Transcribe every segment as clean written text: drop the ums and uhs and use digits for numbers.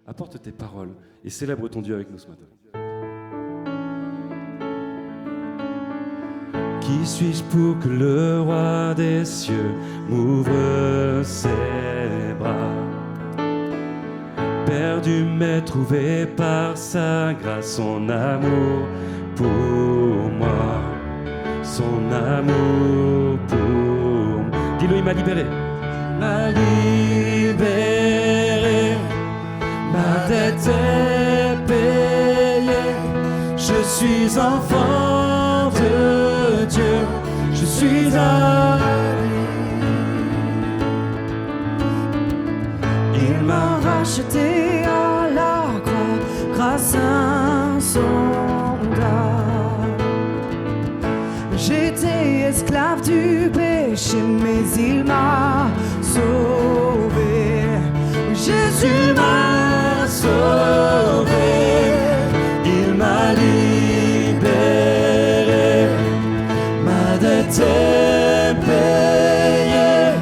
Apporte tes paroles et célèbre ton Dieu avec nous ce matin. Qui suis-je pour que le roi des cieux m'ouvre ses bras? Perdu mais trouvé par sa grâce, son amour pour moi, son amour pour moi. Dis-le, il m'a libéré. M'a libéré, ma dette est payée, je suis enfant de Dieu, je suis à lui. Il m'a racheté à la croix, grâce insondable. J'étais esclave du péché, mais il m'a sauvé. Jésus m'a sauvé, Il m'a libéré, ma dette est payée,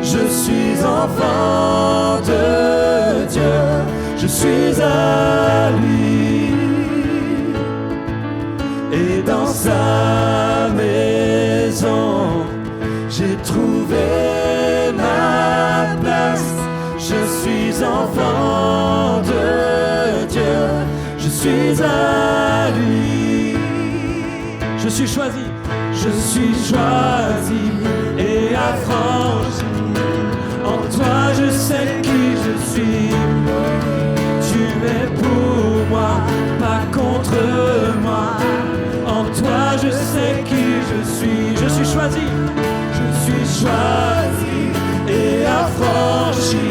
je suis enfant de Dieu, je suis à lui. Et dans sa maison, j'ai trouvé ma place. Je suis enfant de Dieu, je suis à lui. Je suis choisi et affranchi. En toi je sais qui je suis. Tu es pour moi, pas contre moi. En toi je sais qui je suis. Je suis choisi et affranchi.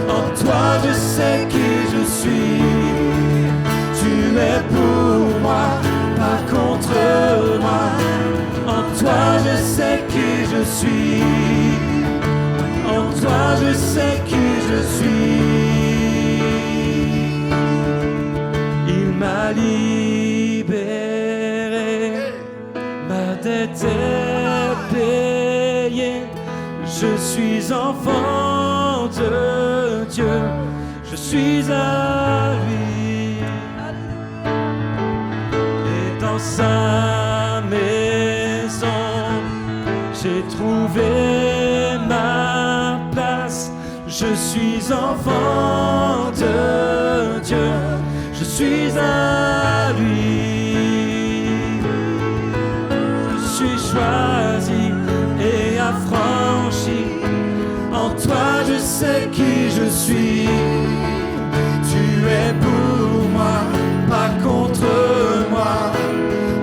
En toi je sais qui je suis. Tu es pour moi, pas contre moi. En toi je sais qui je suis. En toi je sais qui je suis. Il m'a libéré, ma dette est payée. Je suis enfant de Dieu, je suis à lui. Et dans sa maison, j'ai trouvé ma place. Je suis enfant de Dieu, je suis à lui. Je suis choisi et affranchi. En toi je sais qui je suis. Tu es pour moi, pas contre moi.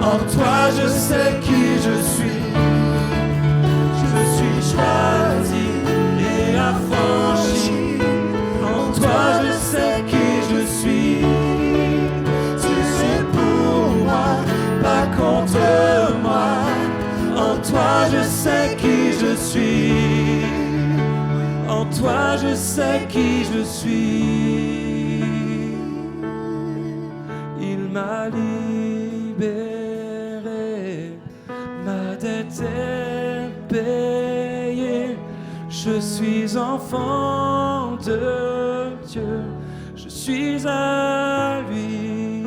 En toi je sais qui je suis. Je suis choisi et affranchi. En toi je sais qui je suis. Tu es pour moi, pas contre moi. En toi je sais qui je suis. En toi je sais qui je suis. Il m'a libéré, ma dette est payée. Je suis enfant de Dieu, je suis à lui.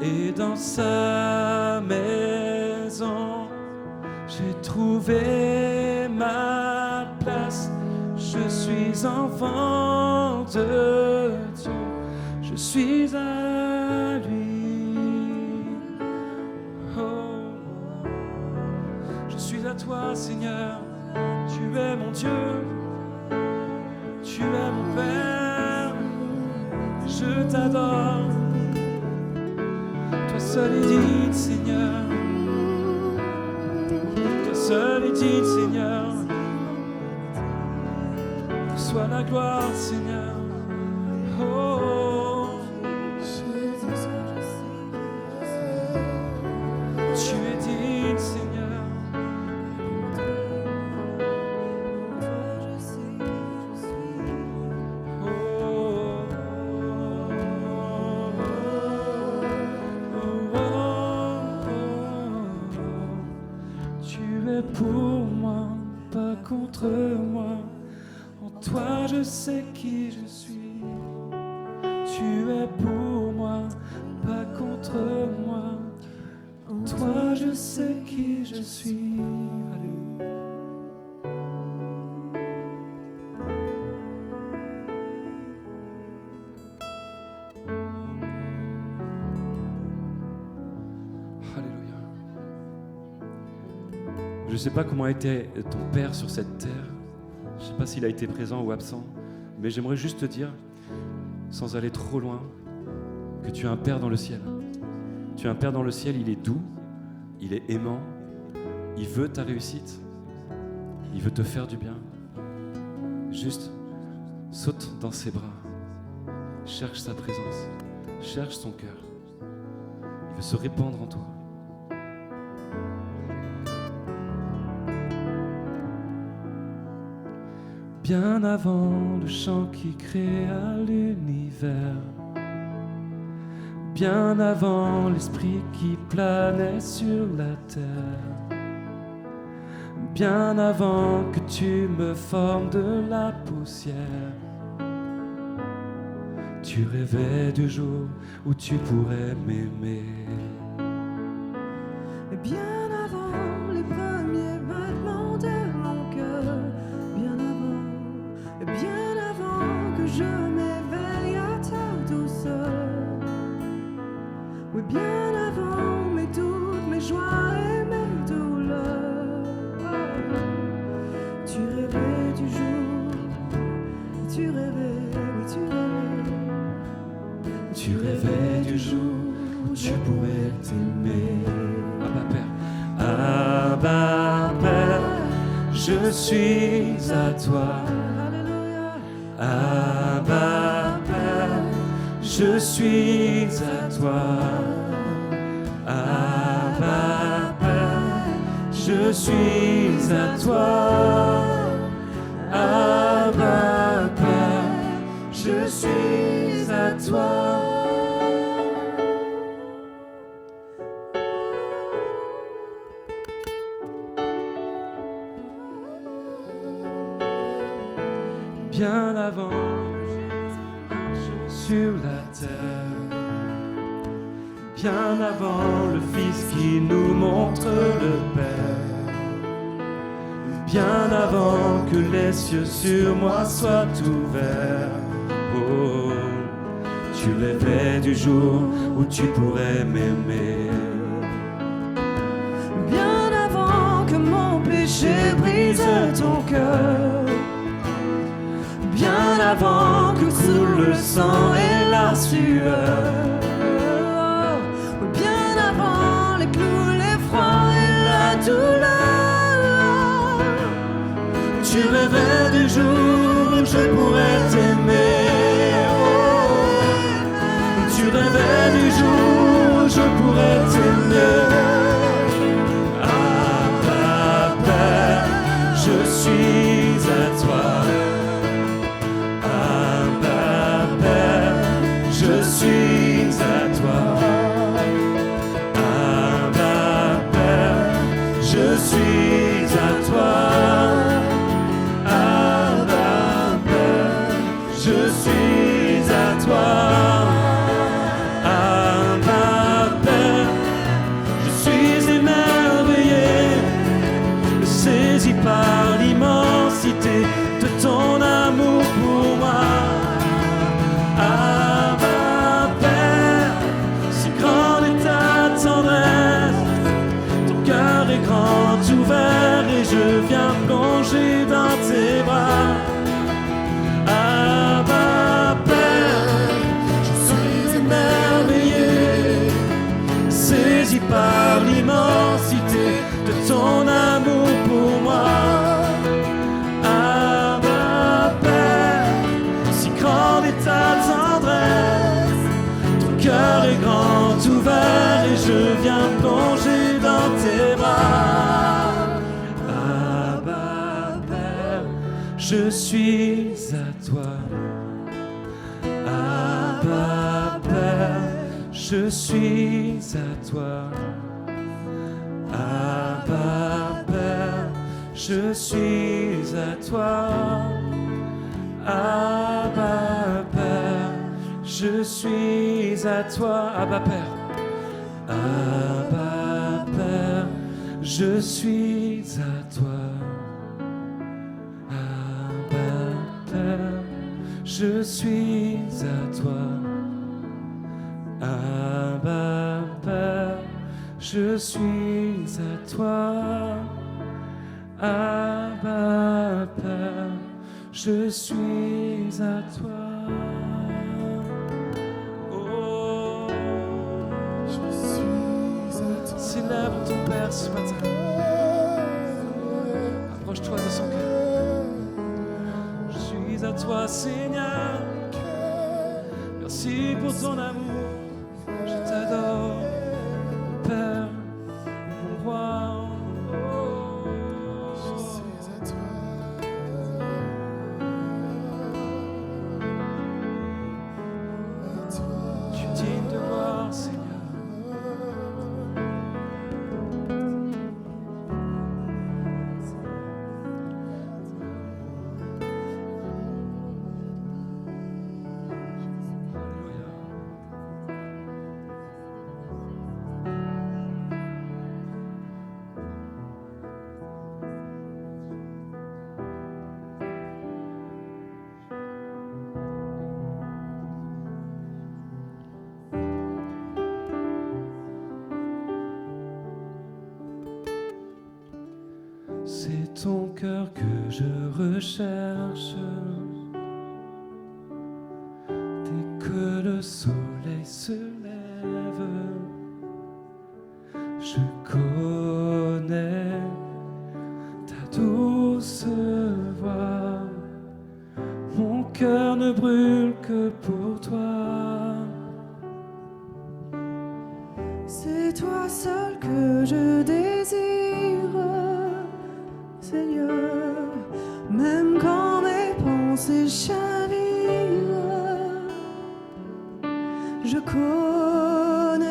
Et dans sa maison, j'ai trouvé ma place. Je suis enfant de Dieu, je suis à lui. Oh, je suis à toi, Seigneur. Tu es mon Dieu, tu es mon Père. Je t'adore. Toi seul est digne, Seigneur. Toi seul est digne, Seigneur. Sois la gloire, Seigneur. Oh, tu es digne, Seigneur. Oh, tu es pour moi, pas contre moi. En toi je sais qui je suis. Tu es pour moi, pas contre moi. En toi je sais qui je suis. Alléluia. Alléluia. Je ne sais pas comment a été ton Père sur cette terre. Je ne sais pas s'il a été présent ou absent. Mais j'aimerais juste te dire, sans aller trop loin, que tu as un Père dans le ciel. Tu as un Père dans le ciel, il est doux, il est aimant, il veut ta réussite, il veut te faire du bien. Juste, saute dans ses bras, cherche sa présence, cherche son cœur. Il veut se répandre en toi. Bien avant le chant qui créa l'univers, bien avant l'esprit qui planait sur la terre, bien avant que tu me formes de la poussière, tu rêvais du jour où tu pourrais m'aimer. Et bien avant les premiers battements de mon cœur, bien avant que je m'éveille à ta douceur, oui, bien avant mes doutes, mes joies et mes douleurs, tu rêvais du jour, tu rêvais, oui, tu rêvais du jour où tu pourrais t'aimer. Abba Père, je suis à toi. Abba Père, je suis à toi. Abba Père, je suis à toi. Abba Père, je suis à toi. Bien avant sur la terre, bien avant le Fils qui nous montre le Père, bien avant que les cieux sur moi soient ouverts. Oh, tu rêvais du jour où tu pourrais m'aimer. Bien avant que mon péché brise ton cœur, bien avant que coule le sang et la sueur, bien avant les clous, l'effroi et la douleur, tu rêvais du jour où je pourrais t'aimer. Oh, tu rêvais du jour où je pourrais t'aimer. Ah, Père, je suis à toi. Je suis à toi, Abba Père, je suis à toi, Abba Père, je suis à toi, Abba Père, je suis émerveillé, saisi par l'immensité de ton amour pour moi. Grand ouvert et je viens plonger dans tes bras. Abba Père, je suis émerveillé, saisi par l'immensité de ton amour pour moi. Abba Père, si grande est ta tendresse, ton cœur est grand ouvert et je viens plonger dans tes bras. Abba Père, je suis à toi. Abba Père, je suis à toi. Abba Père, je suis à toi. Abba Père, je suis à toi. Abba Père, Abba Père, je suis à toi. Abba Père, je suis à toi. Abba Père, je suis à toi. Abba Père, je suis à toi. Oh, je suis à toi. Célèbre ton Père ce matin. Approche-toi de son cœur. Je suis à toi, Seigneur. Merci pour ton amour. Je t'adore, Père, mon roi. C'est ton cœur que je recherche. Dès que le soleil se lève, je connais ta douce voix. Mon cœur ne brûle que pour toi. C'est toi seul que je désire, Seigneur, même quand mes pensées chavirent, je connais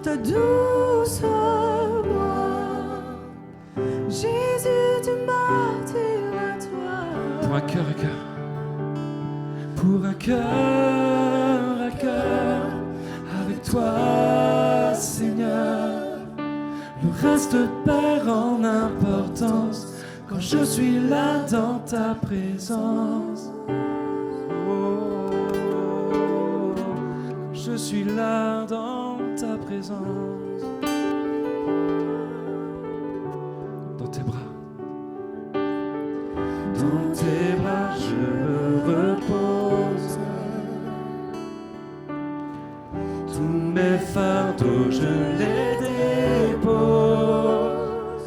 ta douce voix. Jésus, tu m'attires à toi. Pour un cœur à cœur, pour un cœur à cœur, avec toi, Seigneur. Le reste perd en importance quand je suis là dans ta présence. Oh, quand je suis là dans ta présence. Dans tes bras. Dans tes bras je me repose. Tous mes fardeaux je les dépose.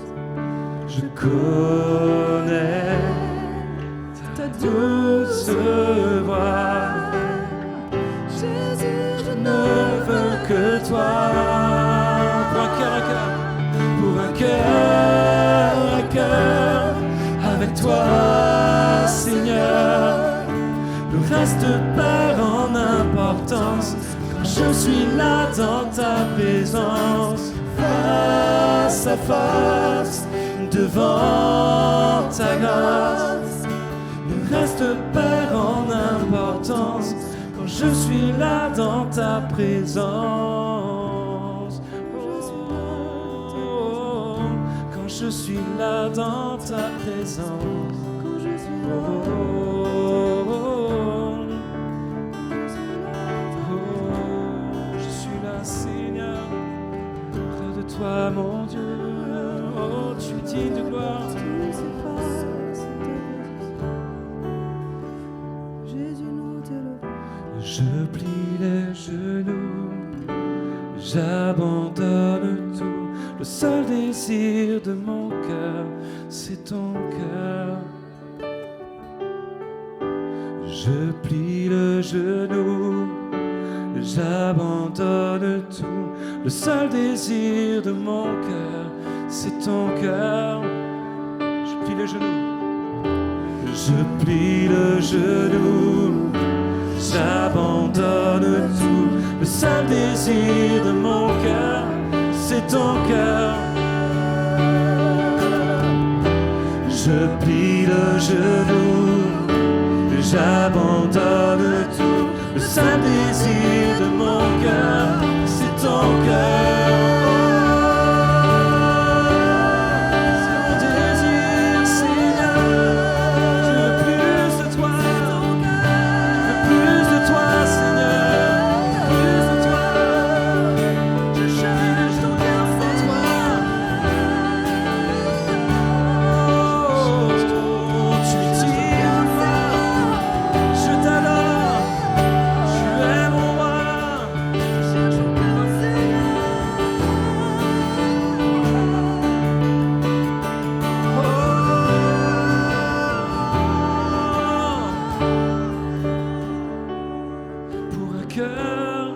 Je connais ta douce voix. Jésus, Je ne veux que toi. Pour un cœur à cœur, pour un cœur à cœur, avec toi, Seigneur. Le reste perd en importance quand je suis là dans ta présence. Face à face, devant ta grâce, le reste perd en importance quand je suis là dans ta présence. Oh, quand je suis là dans ta présence. quand je suis là, Je suis là, Seigneur, près de toi, mon Dieu. Oh, tu es digne de gloire. tout s'efface. Jésus, nous t'élevons. Je plie les genoux, j'abandonne tout. Le seul désir de mon cœur, c'est ton cœur. Je plie le genou, j'abandonne tout. Le seul désir de mon cœur, c'est ton cœur. Je plie le genou. Je plie le genou, j'abandonne tout. Le seul désir de mon cœur, c'est ton cœur. Je plie le genou, j'abandonne tout. Le seul désir de mon cœur, c'est ton cœur. C'est mon désir, Seigneur. Je veux plus de toi. Je veux plus de toi, Seigneur. Plus de toi. Je cherche ton cœur, c'est toi. Oh, tu es digne. Je t'adore. Tu es mon roi. Pour un cœur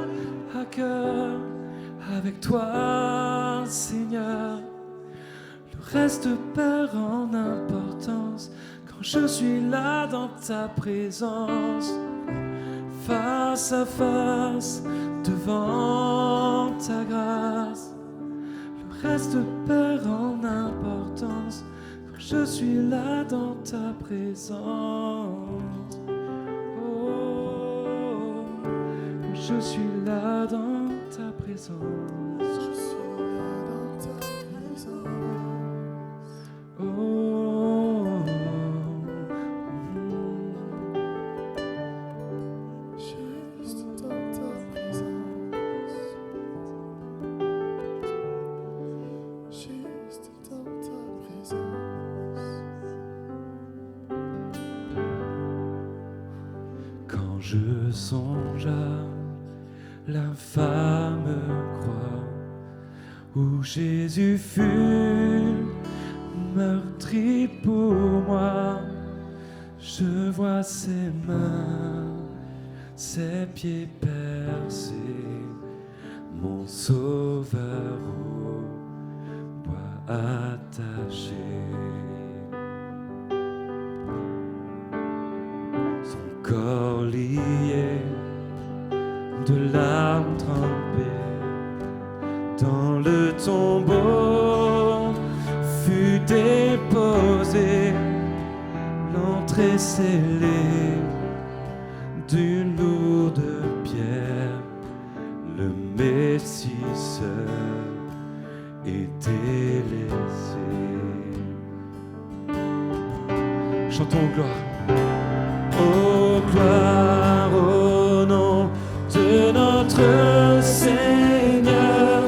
à cœur avec toi, Seigneur, le reste perd en importance quand je suis là dans ta présence, face à face devant ta grâce. Le reste perd en importance quand je suis là dans ta présence. Oh, quand je suis là dans ta présence. Je suis là dans ta présence. Oh, juste dans ta présence. Juste dans ta présence. Quand je songe à l'infâme croix où Jésus fut meurtri pour moi, je vois ses mains, ses pieds percés, mon sauveur au bois attaché. Son corps lié, de larmes trempées, dans le tombeau fut déposé, l'entrée scellée d'une lourde pierre, le Messie seul était laissé. Chantons gloire. Oh gloire au nom de notre Seigneur,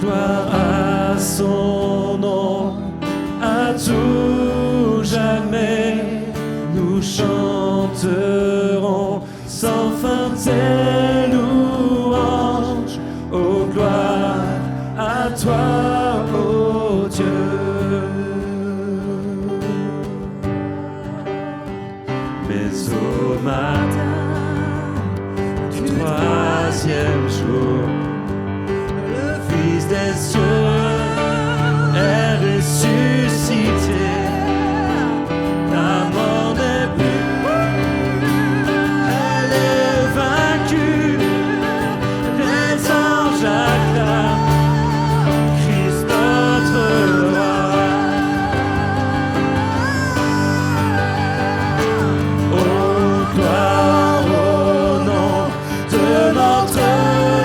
gloire à son nom, à tout jamais, nous chanterons sans fin tes louanges. Oh gloire à toi, ô Dieu. Mais au matin du troisième jour, le Fils des cieux est ressuscité. La mort n'est plus, elle est vaincue. Les anges acclament Christ notre roi. Oh gloire au nom de notre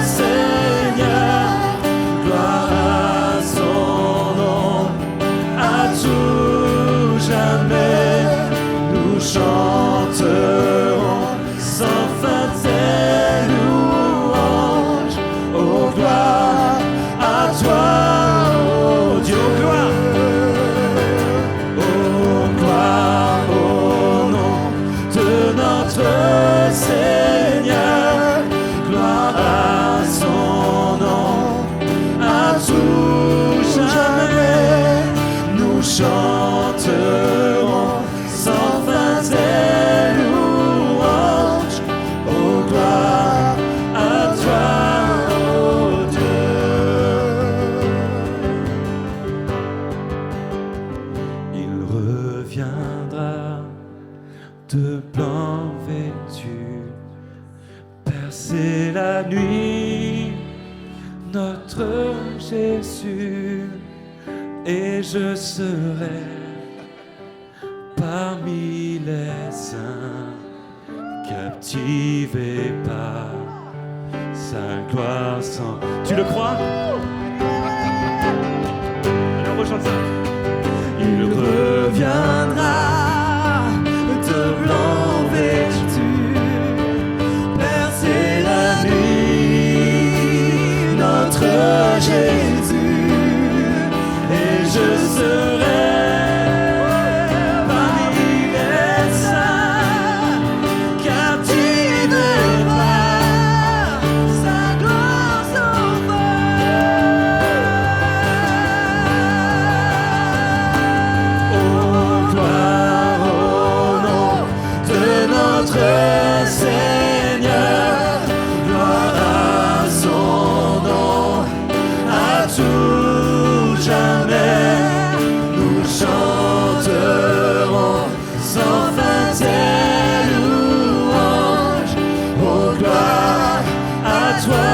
Seigneur, gloire à son nom, à tout jamais, nous chanterons sans fin tes louanges. Oh gloire à toi, ô Dieu, oh gloire au nom de notre Seigneur, gloire à son nom, à tout jamais, nous chanterons sans fin tes louanges. Oh gloire à toi, ô Dieu. Il reviendra de blanc vêtu, percer la nuit, notre Jésus, et je serai parmi les saints captivé par sa gloire sans... Tu le crois? Allez, on rechante ça. Il reviendra de blanc vêtu, percer la nuit, notre Jésus, et je serai parmi les saints, captivé par sa gloire sans fin. Oh, gloire au nom de notre Seigneur, gloire à son nom, à tout jamais. Nous chanterons sans fin tes louanges. Oh, gloire à toi,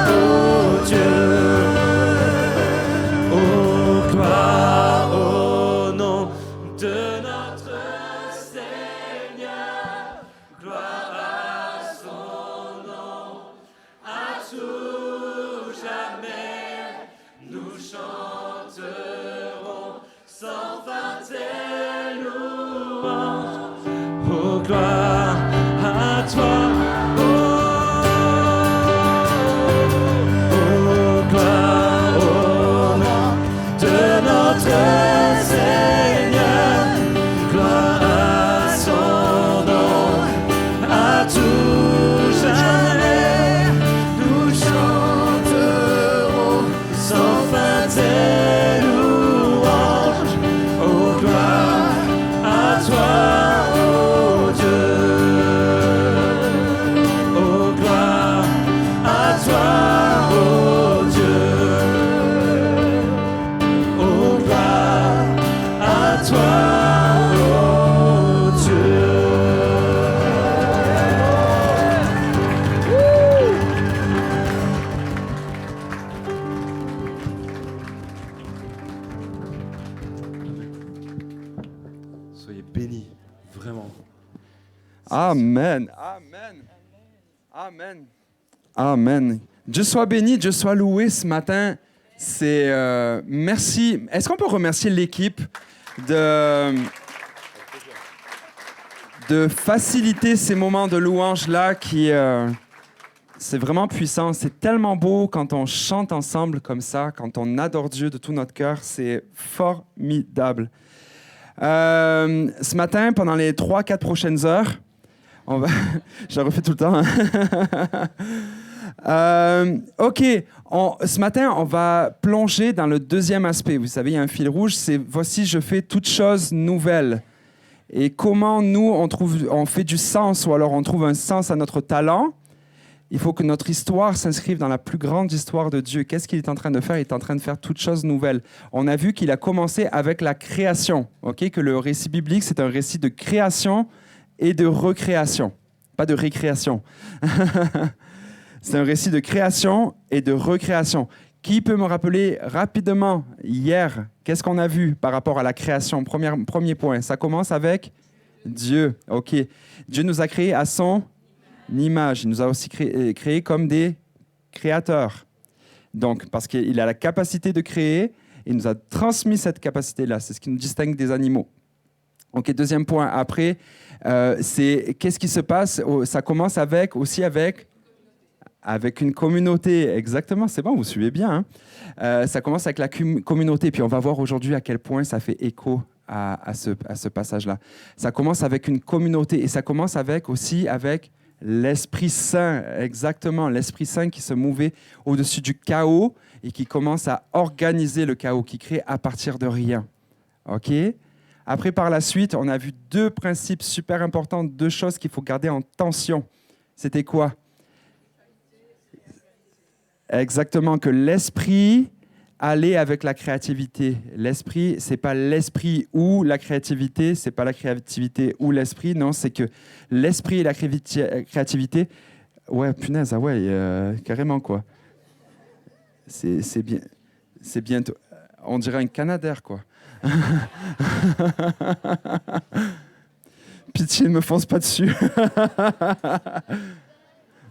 oh Dieu. Oh, gloire au nom de notre Seigneur, gloire à son nom, à tout jamais. Nous chanterons sans fin tes louanges. Oh, gloire à toi. Oh, gloire au nom de notre Seigneur, gloire à son nom, à tout jamais. Nous chanterons sans fin tes louanges. Oh, gloire à toi, oh Dieu. Oh, gloire à toi, oh Dieu. Oh, gloire à toi, oh Dieu. Soyez bénis, vraiment. Amen. Amen. Amen. Amen. Dieu soit béni, Dieu soit loué ce matin. C'est merci. Est-ce qu'on peut remercier l'équipe de faciliter ces moments de louange là qui c'est vraiment puissant. C'est tellement beau quand on chante ensemble comme ça, quand on adore Dieu de tout notre cœur. C'est formidable. Ce matin, pendant les 3-4 prochaines heures, on va... Je la refais tout le temps. OK. Ce matin, on va plonger dans le deuxième aspect. Vous savez, il y a un fil rouge, c'est « Voici, je fais toutes choses nouvelles ». Et comment nous, on fait du sens, ou alors on trouve un sens à notre talent. Il faut que notre histoire s'inscrive dans la plus grande histoire de Dieu. Qu'est-ce qu'il est en train de faire? Il est en train de faire toutes choses nouvelles. On a vu qu'il a commencé avec la création. Okay? Que le récit biblique, c'est un récit de création et de recréation. Pas de récréation. C'est un récit de création et de recréation. Qui peut me rappeler rapidement, hier, qu'est-ce qu'on a vu par rapport à la création? Premier point, ça commence avec Dieu. OK. Dieu nous a créés à son image. Il nous a aussi créés comme des créateurs. Donc, parce qu'il a la capacité de créer, il nous a transmis cette capacité-là. C'est ce qui nous distingue des animaux. OK, deuxième point. Après, c'est qu'est-ce qui se passe? Ça commence avec une communauté. Exactement, c'est bon, vous suivez bien. Hein? Ça commence avec la communauté. Puis on va voir aujourd'hui à quel point ça fait écho à ce passage-là. Ça commence avec une communauté et ça commence aussi avec l'Esprit Saint. Exactement, l'Esprit Saint qui se mouvait au-dessus du chaos et qui commence à organiser le chaos, qui crée à partir de rien. OK? Après, par la suite, on a vu deux principes super importants, deux choses qu'il faut garder en tension. C'était quoi? Exactement, que l'esprit allait avec la créativité. L'esprit, c'est pas l'esprit ou la créativité, c'est pas la créativité ou l'esprit, non, c'est que l'esprit et la créativité, ouais, punaise, ah ouais, carrément, quoi. C'est bientôt, on dirait un Canadair, quoi. Pitié, ne me fonce pas dessus.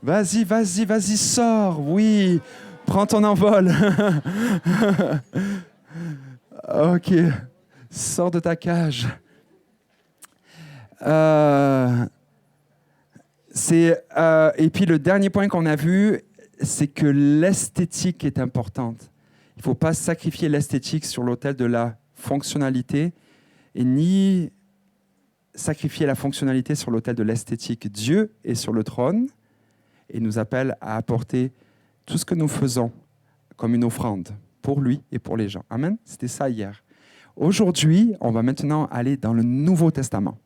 Vas-y, sors. Oui, prends ton envol. OK, sors de ta cage. Et puis le dernier point qu'on a vu, c'est que l'esthétique est importante. Il ne faut pas sacrifier l'esthétique sur l'autel de la fonctionnalité et ni sacrifier la fonctionnalité sur l'autel de l'esthétique. Dieu est sur le trône et nous appelle à apporter tout ce que nous faisons comme une offrande pour lui et pour les gens. Amen. C'était ça hier. Aujourd'hui, on va maintenant aller dans le Nouveau Testament.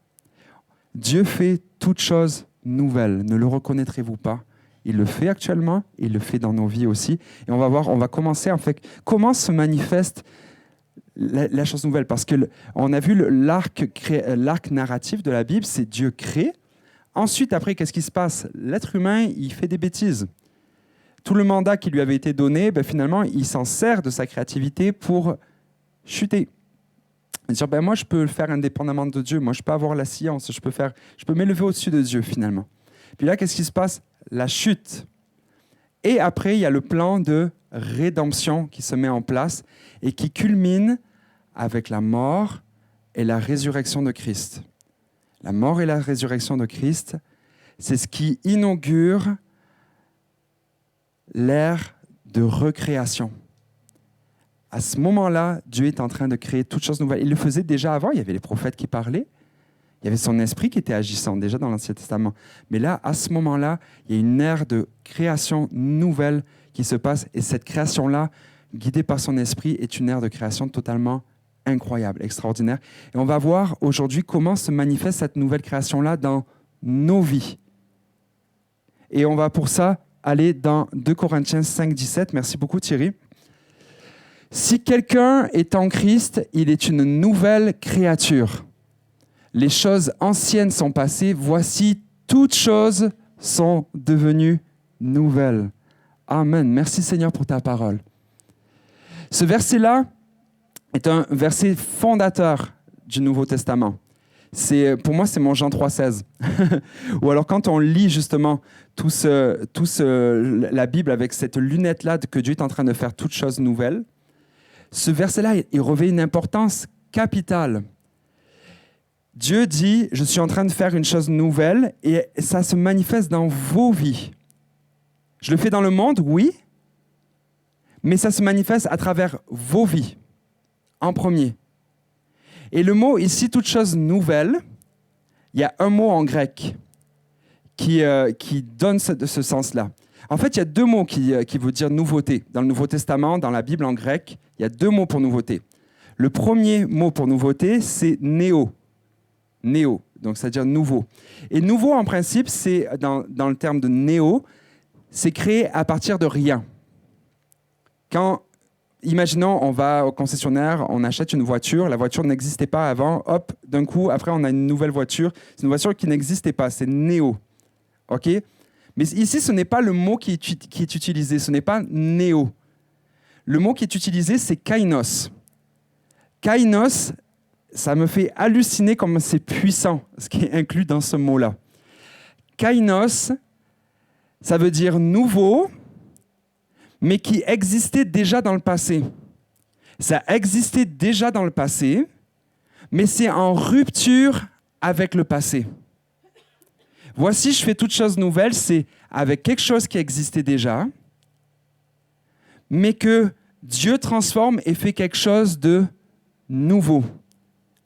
Dieu fait toutes choses nouvelles. Ne le reconnaîtrez-vous pas? Il le fait actuellement, il le fait dans nos vies aussi. Et on va voir, on va commencer en fait, comment se manifeste la chose nouvelle. Parce qu'on a vu l'arc narratif de la Bible, c'est Dieu crée. Ensuite, après, qu'est-ce qui se passe? L'être humain, il fait des bêtises. Tout le mandat qui lui avait été donné, finalement, il s'en sert de sa créativité pour chuter. Dire, moi, je peux le faire indépendamment de Dieu. Moi, je peux avoir la science. Je peux m'élever au-dessus de Dieu, finalement. Puis là, qu'est-ce qui se passe? La chute. Et après, il y a le plan de rédemption qui se met en place et qui culmine avec la mort et la résurrection de Christ. La mort et la résurrection de Christ, c'est ce qui inaugure l'ère de recréation. À ce moment-là, Dieu est en train de créer toutes choses nouvelles. Il le faisait déjà avant, il y avait les prophètes qui parlaient, il y avait son esprit qui était agissant déjà dans l'Ancien Testament. Mais là, à ce moment-là, il y a une ère de création nouvelle qui se passe. Et cette création-là, guidée par son esprit, est une ère de création totalement incroyable, extraordinaire. Et on va voir aujourd'hui comment se manifeste cette nouvelle création-là dans nos vies. Et on va pour ça aller dans 2 Corinthiens 5, 17. Merci beaucoup Thierry. Si quelqu'un est en Christ, il est une nouvelle créature. Les choses anciennes sont passées, voici, toutes choses sont devenues nouvelles. Amen. Merci Seigneur pour ta parole. Ce verset-là est un verset fondateur du Nouveau Testament. Pour moi, c'est mon Jean 3,16. Ou alors quand on lit justement la Bible avec cette lunette-là que Dieu est en train de faire toutes choses nouvelles, ce verset-là, il revêt une importance capitale. Dieu dit, je suis en train de faire une chose nouvelle et ça se manifeste dans vos vies. Je le fais dans le monde, oui, mais ça se manifeste à travers vos vies, en premier. Et le mot ici, toute chose nouvelle, il y a un mot en grec qui donne ce sens-là. En fait, il y a deux mots qui veulent dire nouveauté. Dans le Nouveau Testament, dans la Bible en grec, il y a deux mots pour nouveauté. Le premier mot pour nouveauté, c'est néo. Néo, donc c'est-à-dire nouveau. Et nouveau, en principe, c'est dans le terme de néo, c'est créé à partir de rien. Imaginons, on va au concessionnaire, on achète une voiture, la voiture n'existait pas avant, hop, d'un coup, après, on a une nouvelle voiture. C'est une voiture qui n'existait pas, c'est néo. OK? Mais ici, ce n'est pas le mot qui est utilisé, ce n'est pas néo. Le mot qui est utilisé, c'est kainos. Kainos, ça me fait halluciner comme c'est puissant, ce qui est inclus dans ce mot-là. Kainos, ça veut dire nouveau, mais qui existait déjà dans le passé. Ça existait déjà dans le passé, mais c'est en rupture avec le passé. Voici, je fais toute chose nouvelle, c'est avec quelque chose qui existait déjà, mais que Dieu transforme et fait quelque chose de nouveau,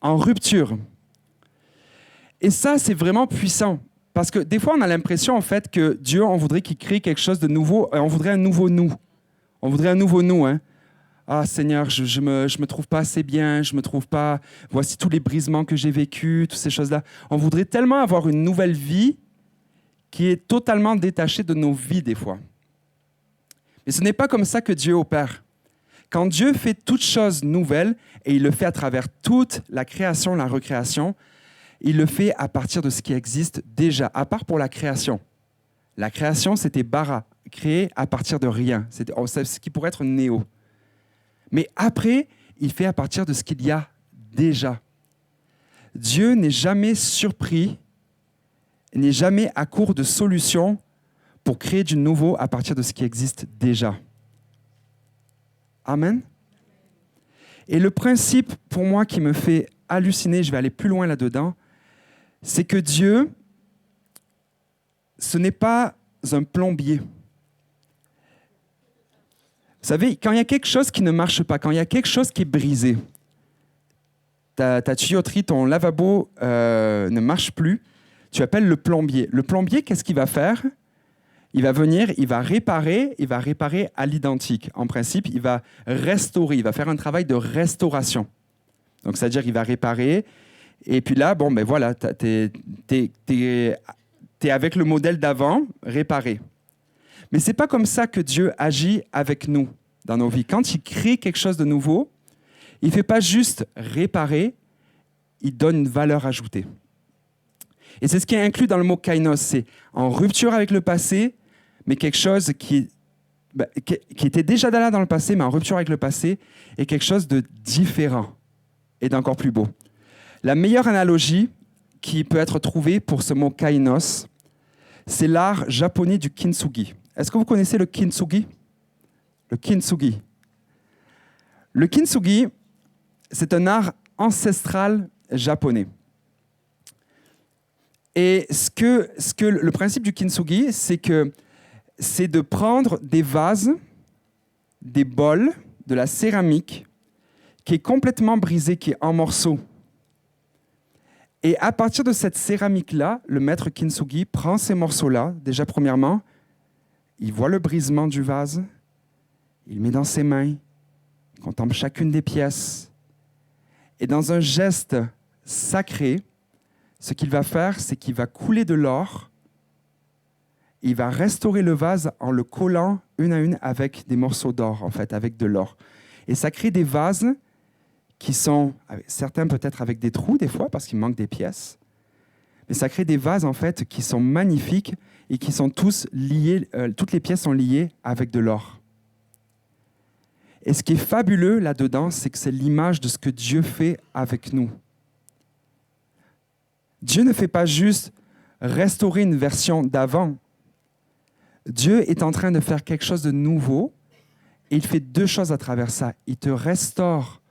en rupture. Et ça, c'est vraiment puissant, parce que des fois, on a l'impression, en fait, que Dieu, on voudrait qu'il crée quelque chose de nouveau, on voudrait un nouveau nous. On voudrait un nouveau nous, hein. Ah Seigneur, je me trouve pas assez bien, je me trouve pas... Voici tous les brisements que j'ai vécus, toutes ces choses-là. On voudrait tellement avoir une nouvelle vie qui est totalement détachée de nos vies des fois. Mais ce n'est pas comme ça que Dieu opère. Quand Dieu fait toutes choses nouvelles, et il le fait à travers toute la création, la recréation, il le fait à partir de ce qui existe déjà, à part pour la création. La création, c'était bara, créé à partir de rien. C'est ce qui pourrait être néo. Mais après, il fait à partir de ce qu'il y a déjà. Dieu n'est jamais surpris n'est jamais à court de solutions pour créer du nouveau à partir de ce qui existe déjà. Amen. Et le principe, pour moi, qui me fait halluciner, je vais aller plus loin là-dedans, c'est que Dieu, ce n'est pas un plombier. Vous savez, quand il y a quelque chose qui ne marche pas, quand il y a quelque chose qui est brisé, ta tuyauterie, ton lavabo ne marche plus, tu appelles le plombier. Le plombier, qu'est-ce qu'il va faire? Il va venir, il va réparer à l'identique. En principe, il va restaurer, il va faire un travail de restauration. Donc, c'est-à-dire, il va réparer, et puis là, bon, ben voilà, t'es avec le modèle d'avant, réparé. Mais c'est pas comme ça que Dieu agit avec nous dans nos vies. Quand il crée quelque chose de nouveau, il fait pas juste réparer, il donne une valeur ajoutée. Et c'est ce qui est inclus dans le mot kainos, c'est en rupture avec le passé, mais quelque chose qui était déjà là dans le passé, mais en rupture avec le passé, et quelque chose de différent et d'encore plus beau. La meilleure analogie qui peut être trouvée pour ce mot kainos, c'est l'art japonais du kintsugi. Est-ce que vous connaissez le kintsugi? Le kintsugi. Le kintsugi, c'est un art ancestral japonais. Et le principe du kintsugi, c'est de prendre des vases, des bols, de la céramique, qui est complètement brisée, qui est en morceaux. Et à partir de cette céramique-là, le maître kintsugi prend ces morceaux-là. Déjà, premièrement, il voit le brisement du vase, il met dans ses mains, il contemple chacune des pièces. Et dans un geste sacré, ce qu'il va faire, c'est qu'il va couler de l'or. Il va restaurer le vase en le collant une à une avec des morceaux d'or, en fait, avec de l'or. Et ça crée des vases qui sont, certains peut-être avec des trous des fois, parce qu'il manque des pièces. Mais ça crée des vases, en fait, qui sont magnifiques et qui sont tous liés, toutes les pièces sont liées avec de l'or. Et ce qui est fabuleux là-dedans, c'est que c'est l'image de ce que Dieu fait avec nous. Dieu ne fait pas juste restaurer une version d'avant. Dieu est en train de faire quelque chose de nouveau et il fait deux choses à travers ça. Il te restaure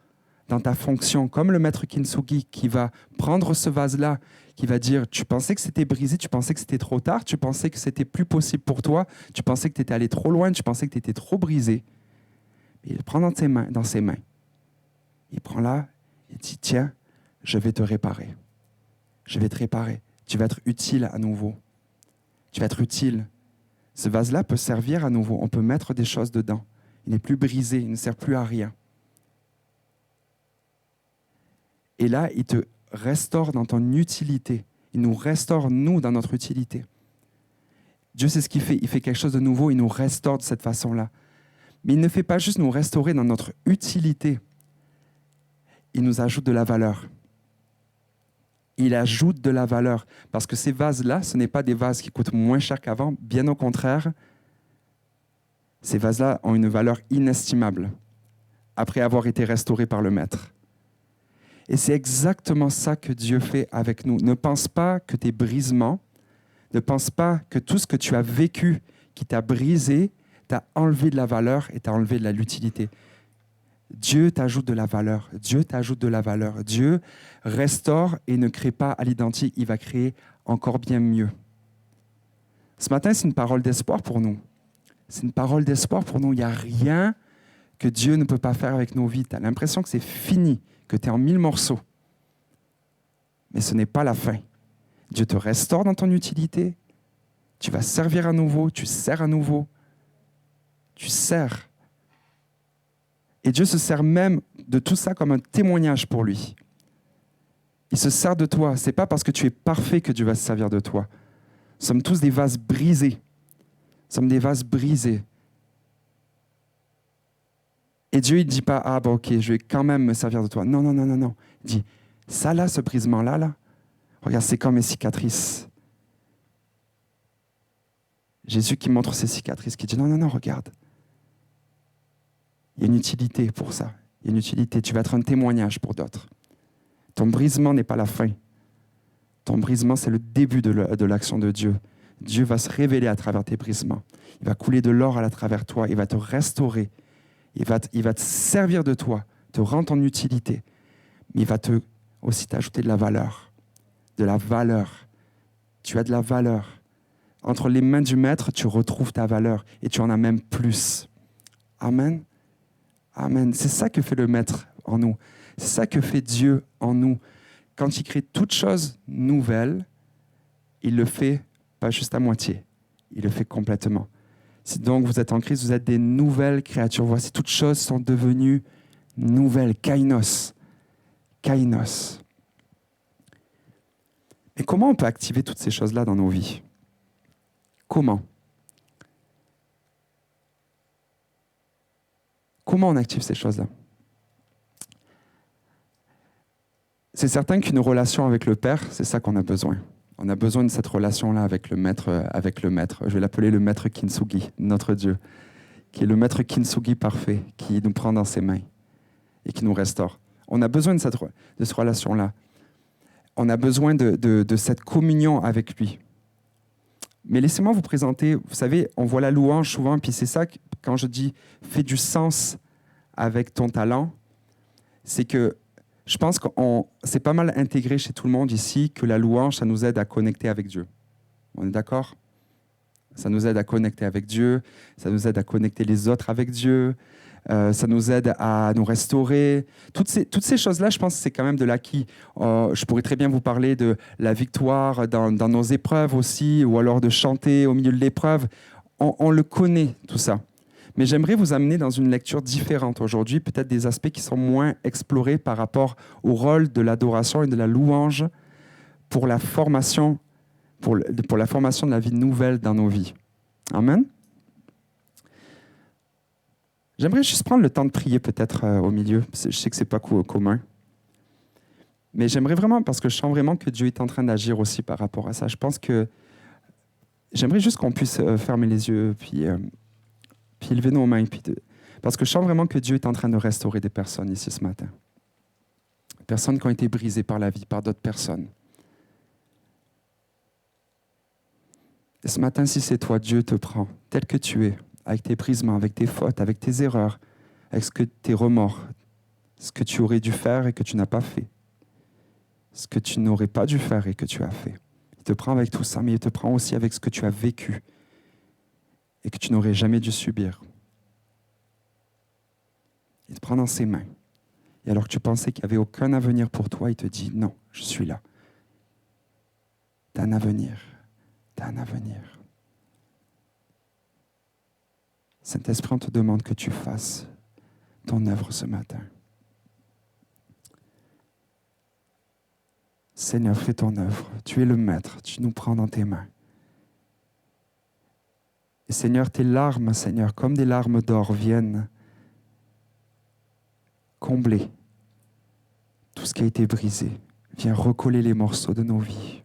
dans ta fonction, comme le maître kintsugi qui va prendre ce vase-là, qui va dire « Tu pensais que c'était brisé, tu pensais que c'était trop tard, tu pensais que c'était plus possible pour toi, tu pensais que tu étais allé trop loin, tu pensais que tu étais trop brisé. » Il le prend dans ses mains. Il prend là, il dit « Tiens, je vais te réparer. Je vais te réparer. Tu vas être utile à nouveau. Tu vas être utile. » Ce vase-là peut servir à nouveau. On peut mettre des choses dedans. Il n'est plus brisé, il ne sert plus à rien. Et là, il te restaure dans ton utilité. Il nous restaure, nous, dans notre utilité. Dieu, c'est ce qu'il fait. Il fait quelque chose de nouveau, il nous restaure de cette façon-là. Mais il ne fait pas juste nous restaurer dans notre utilité. Il nous ajoute de la valeur. Il ajoute de la valeur. Parce que ces vases-là, ce n'est pas des vases qui coûtent moins cher qu'avant. Bien au contraire, ces vases-là ont une valeur inestimable après avoir été restaurés par le Maître. Et c'est exactement ça que Dieu fait avec nous. Ne pense pas que tes brisements, ne pense pas que tout ce que tu as vécu qui t'a brisé, t'a enlevé de la valeur et t'a enlevé de l'utilité. Dieu t'ajoute de la valeur. Dieu t'ajoute de la valeur. Dieu restaure et ne crée pas à l'identique. Il va créer encore bien mieux. Ce matin, c'est une parole d'espoir pour nous. C'est une parole d'espoir pour nous. Il n'y a rien que Dieu ne peut pas faire avec nos vies. Tu as l'impression que c'est fini, que tu es en 1000 morceaux. Mais ce n'est pas la fin. Dieu te restaure dans ton utilité. Tu vas servir à nouveau. Tu sers à nouveau. Tu sers. Et Dieu se sert même de tout ça comme un témoignage pour lui. Il se sert de toi. Ce n'est pas parce que tu es parfait que Dieu va se servir de toi. Nous sommes tous des vases brisés. Nous sommes des vases brisés. Et Dieu, il ne dit pas, ah bon, ok, je vais quand même me servir de toi. Non, non, non, non, non. Il dit, ça là, ce brisement-là, là, regarde, c'est comme mes cicatrices. Jésus qui montre ses cicatrices, qui dit, non, non, non, regarde. Il y a une utilité pour ça. Il y a une utilité. Tu vas être un témoignage pour d'autres. Ton brisement n'est pas la fin. Ton brisement, c'est le début de l'action de Dieu. Dieu va se révéler à travers tes brisements. Il va couler de l'or à travers toi. Il va te restaurer. Il va te servir de toi, te rendre en utilité. Mais il va aussi t'ajouter de la valeur. De la valeur. Tu as de la valeur. Entre les mains du Maître, tu retrouves ta valeur et tu en as même plus. Amen. Amen. C'est ça que fait le Maître en nous. C'est ça que fait Dieu en nous. Quand il crée toute chose nouvelle, il le fait pas juste à moitié. Il le fait complètement. Si donc vous êtes en Christ, vous êtes des nouvelles créatures. Voici, toutes choses sont devenues nouvelles. Kainos. Kainos. Et comment on peut activer toutes ces choses-là dans nos vies? Comment? Comment on active ces choses-là? C'est certain qu'une relation avec le Père, c'est ça qu'on a besoin. On a besoin de cette relation-là avec le Maître. Je vais l'appeler le Maître Kintsugi, notre Dieu, qui est le Maître Kintsugi parfait, qui nous prend dans ses mains et qui nous restaure. On a besoin de cette relation-là. On a besoin de cette communion avec lui. Mais laissez-moi vous présenter, vous savez, on voit la louange souvent, puis c'est ça, quand je dis « fais du sens avec ton talent », c'est que je pense que c'est pas mal intégré chez tout le monde ici que la louange, ça nous aide à connecter avec Dieu. On est d'accord? Ça nous aide à connecter avec Dieu, ça nous aide à connecter les autres avec Dieu, ça nous aide à nous restaurer. Toutes ces choses-là, je pense que c'est quand même de l'acquis. Je pourrais très bien vous parler de la victoire dans nos épreuves aussi, ou alors de chanter au milieu de l'épreuve. On le connaît, tout ça. Mais j'aimerais vous amener dans une lecture différente aujourd'hui, peut-être des aspects qui sont moins explorés par rapport au rôle de l'adoration et de la louange pour la formation, pour la formation de la vie nouvelle dans nos vies. Amen. J'aimerais juste prendre le temps de prier peut-être au milieu. Je sais que ce n'est pas commun. Mais j'aimerais vraiment, parce que je sens vraiment que Dieu est en train d'agir aussi par rapport à ça. Je pense que j'aimerais juste qu'on puisse fermer les yeux, puis élever nos mains. Parce que je sens vraiment que Dieu est en train de restaurer des personnes ici ce matin. Des personnes qui ont été brisées par la vie, par d'autres personnes. Et ce matin, si c'est toi, Dieu te prend tel que tu es, avec tes brisements, avec tes fautes, avec tes erreurs, avec tes remords, ce que tu aurais dû faire et que tu n'as pas fait, ce que tu n'aurais pas dû faire et que tu as fait. Il te prend avec tout ça, mais il te prend aussi avec ce que tu as vécu et que tu n'aurais jamais dû subir. Il te prend dans ses mains. Et alors que tu pensais qu'il n'y avait aucun avenir pour toi, il te dit « Non, je suis là. Tu as un avenir. Tu as un avenir. » Saint-Esprit, on te demande que tu fasses ton œuvre ce matin. Seigneur, fais ton œuvre. Tu es le Maître. Tu nous prends dans tes mains. Et Seigneur, tes larmes, Seigneur, comme des larmes d'or, viennent combler tout ce qui a été brisé. Viens recoller les morceaux de nos vies.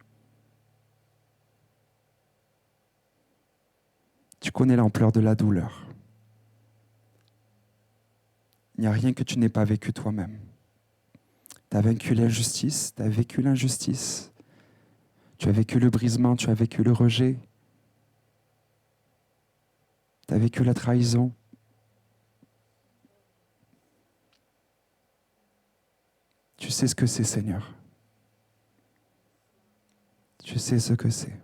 Tu connais l'ampleur de la douleur. Il n'y a rien que tu n'aies pas vécu toi-même. Tu as vaincu l'injustice, tu as vécu l'injustice. Tu as vécu le brisement, tu as vécu le rejet. Tu as vécu la trahison. Tu sais ce que c'est, Seigneur. Tu sais ce que c'est.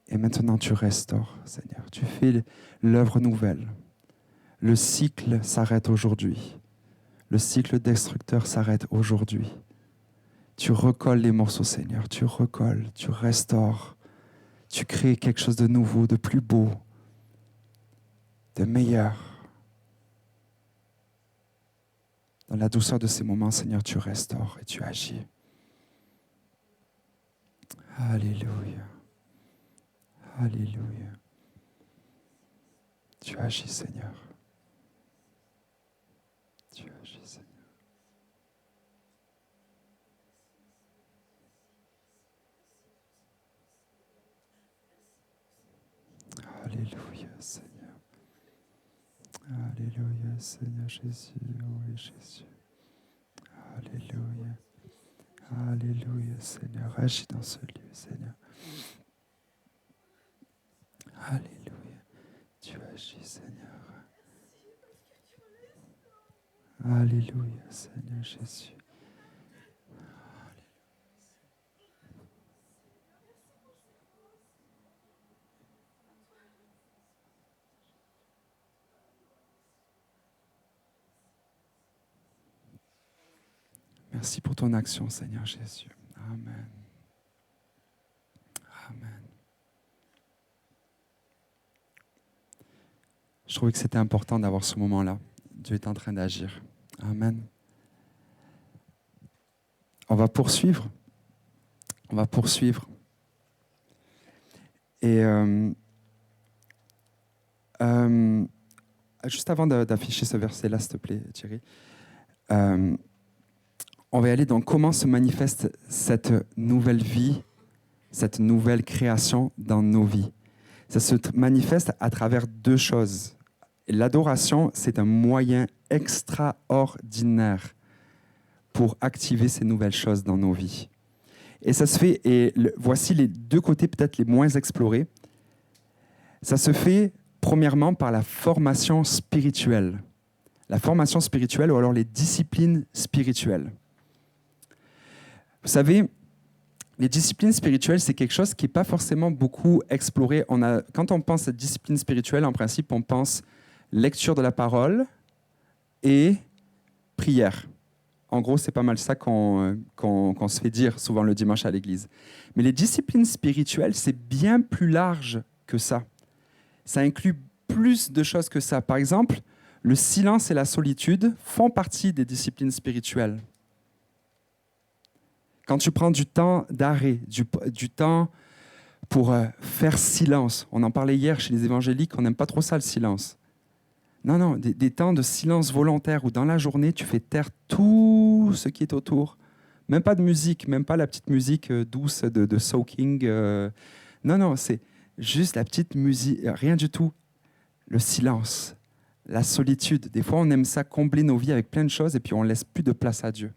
Et maintenant, tu restaures, Seigneur. Tu fais l'œuvre nouvelle. Le cycle s'arrête aujourd'hui. Le cycle destructeur s'arrête aujourd'hui. Tu recolles les morceaux, Seigneur. Tu recolles, tu restaures. Tu crées quelque chose de nouveau, de plus beau, de meilleur. Dans la douceur de ces moments, Seigneur, tu restaures et tu agis. Alléluia. Alléluia. Tu agis, Seigneur. Tu agis, Seigneur. Alléluia, Seigneur. Alléluia, Seigneur Jésus. Oui, Jésus. Alléluia. Alléluia, Seigneur. Agis dans ce lieu, Seigneur. Alléluia. Tu agis, Seigneur. Alléluia, Seigneur Jésus. Merci pour ton action, Seigneur Jésus. Amen. Amen. Je trouvais que c'était important d'avoir ce moment-là. Dieu est en train d'agir. Amen. On va poursuivre. On va poursuivre. Et juste avant d'afficher ce verset-là, s'il te plaît, Thierry, on va y aller dans comment se manifeste cette nouvelle vie, cette nouvelle création dans nos vies. Ça se manifeste à travers deux choses. L'adoration, c'est un moyen extraordinaire pour activer ces nouvelles choses dans nos vies. Et ça se fait, voici les deux côtés peut-être les moins explorés. Ça se fait premièrement par la formation spirituelle. La formation spirituelle ou alors les disciplines spirituelles. Vous savez, les disciplines spirituelles, c'est quelque chose qui n'est pas forcément beaucoup exploré. Quand on pense à discipline spirituelle, en principe, on pense lecture de la parole et prière. En gros, c'est pas mal ça qu'on se fait dire souvent le dimanche à l'église. Mais les disciplines spirituelles, c'est bien plus large que ça. Ça inclut plus de choses que ça. Par exemple, le silence et la solitude font partie des disciplines spirituelles. Quand tu prends du temps d'arrêt, du temps pour faire silence, on en parlait hier chez les évangéliques, on n'aime pas trop ça le silence. Non, des temps de silence volontaire où dans la journée, tu fais taire tout ce qui est autour. Même pas de musique, même pas la petite musique douce de soaking. Non, c'est juste la petite musique, rien du tout. Le silence, la solitude. Des fois, on aime ça combler nos vies avec plein de choses et puis on ne laisse plus de place à Dieu.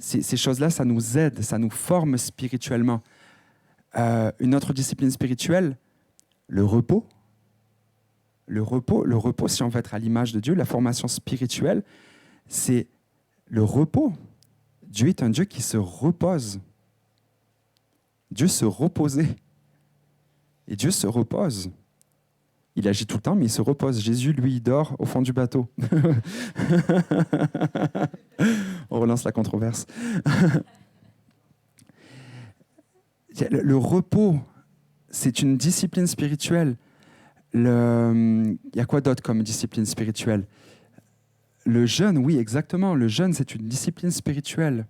Ces choses-là, ça nous aide, ça nous forme spirituellement. Une autre discipline spirituelle, le repos. Le repos, si on veut être à l'image de Dieu, la formation spirituelle, c'est le repos. Dieu est un Dieu qui se repose. Dieu se reposait. Et Dieu se repose. Il agit tout le temps, mais il se repose. Jésus, lui, il dort au fond du bateau. On relance la controverse. Le repos, c'est une discipline spirituelle. Il y a quoi d'autre comme discipline spirituelle? Le jeûne, oui, exactement. Le jeûne, c'est une discipline spirituelle.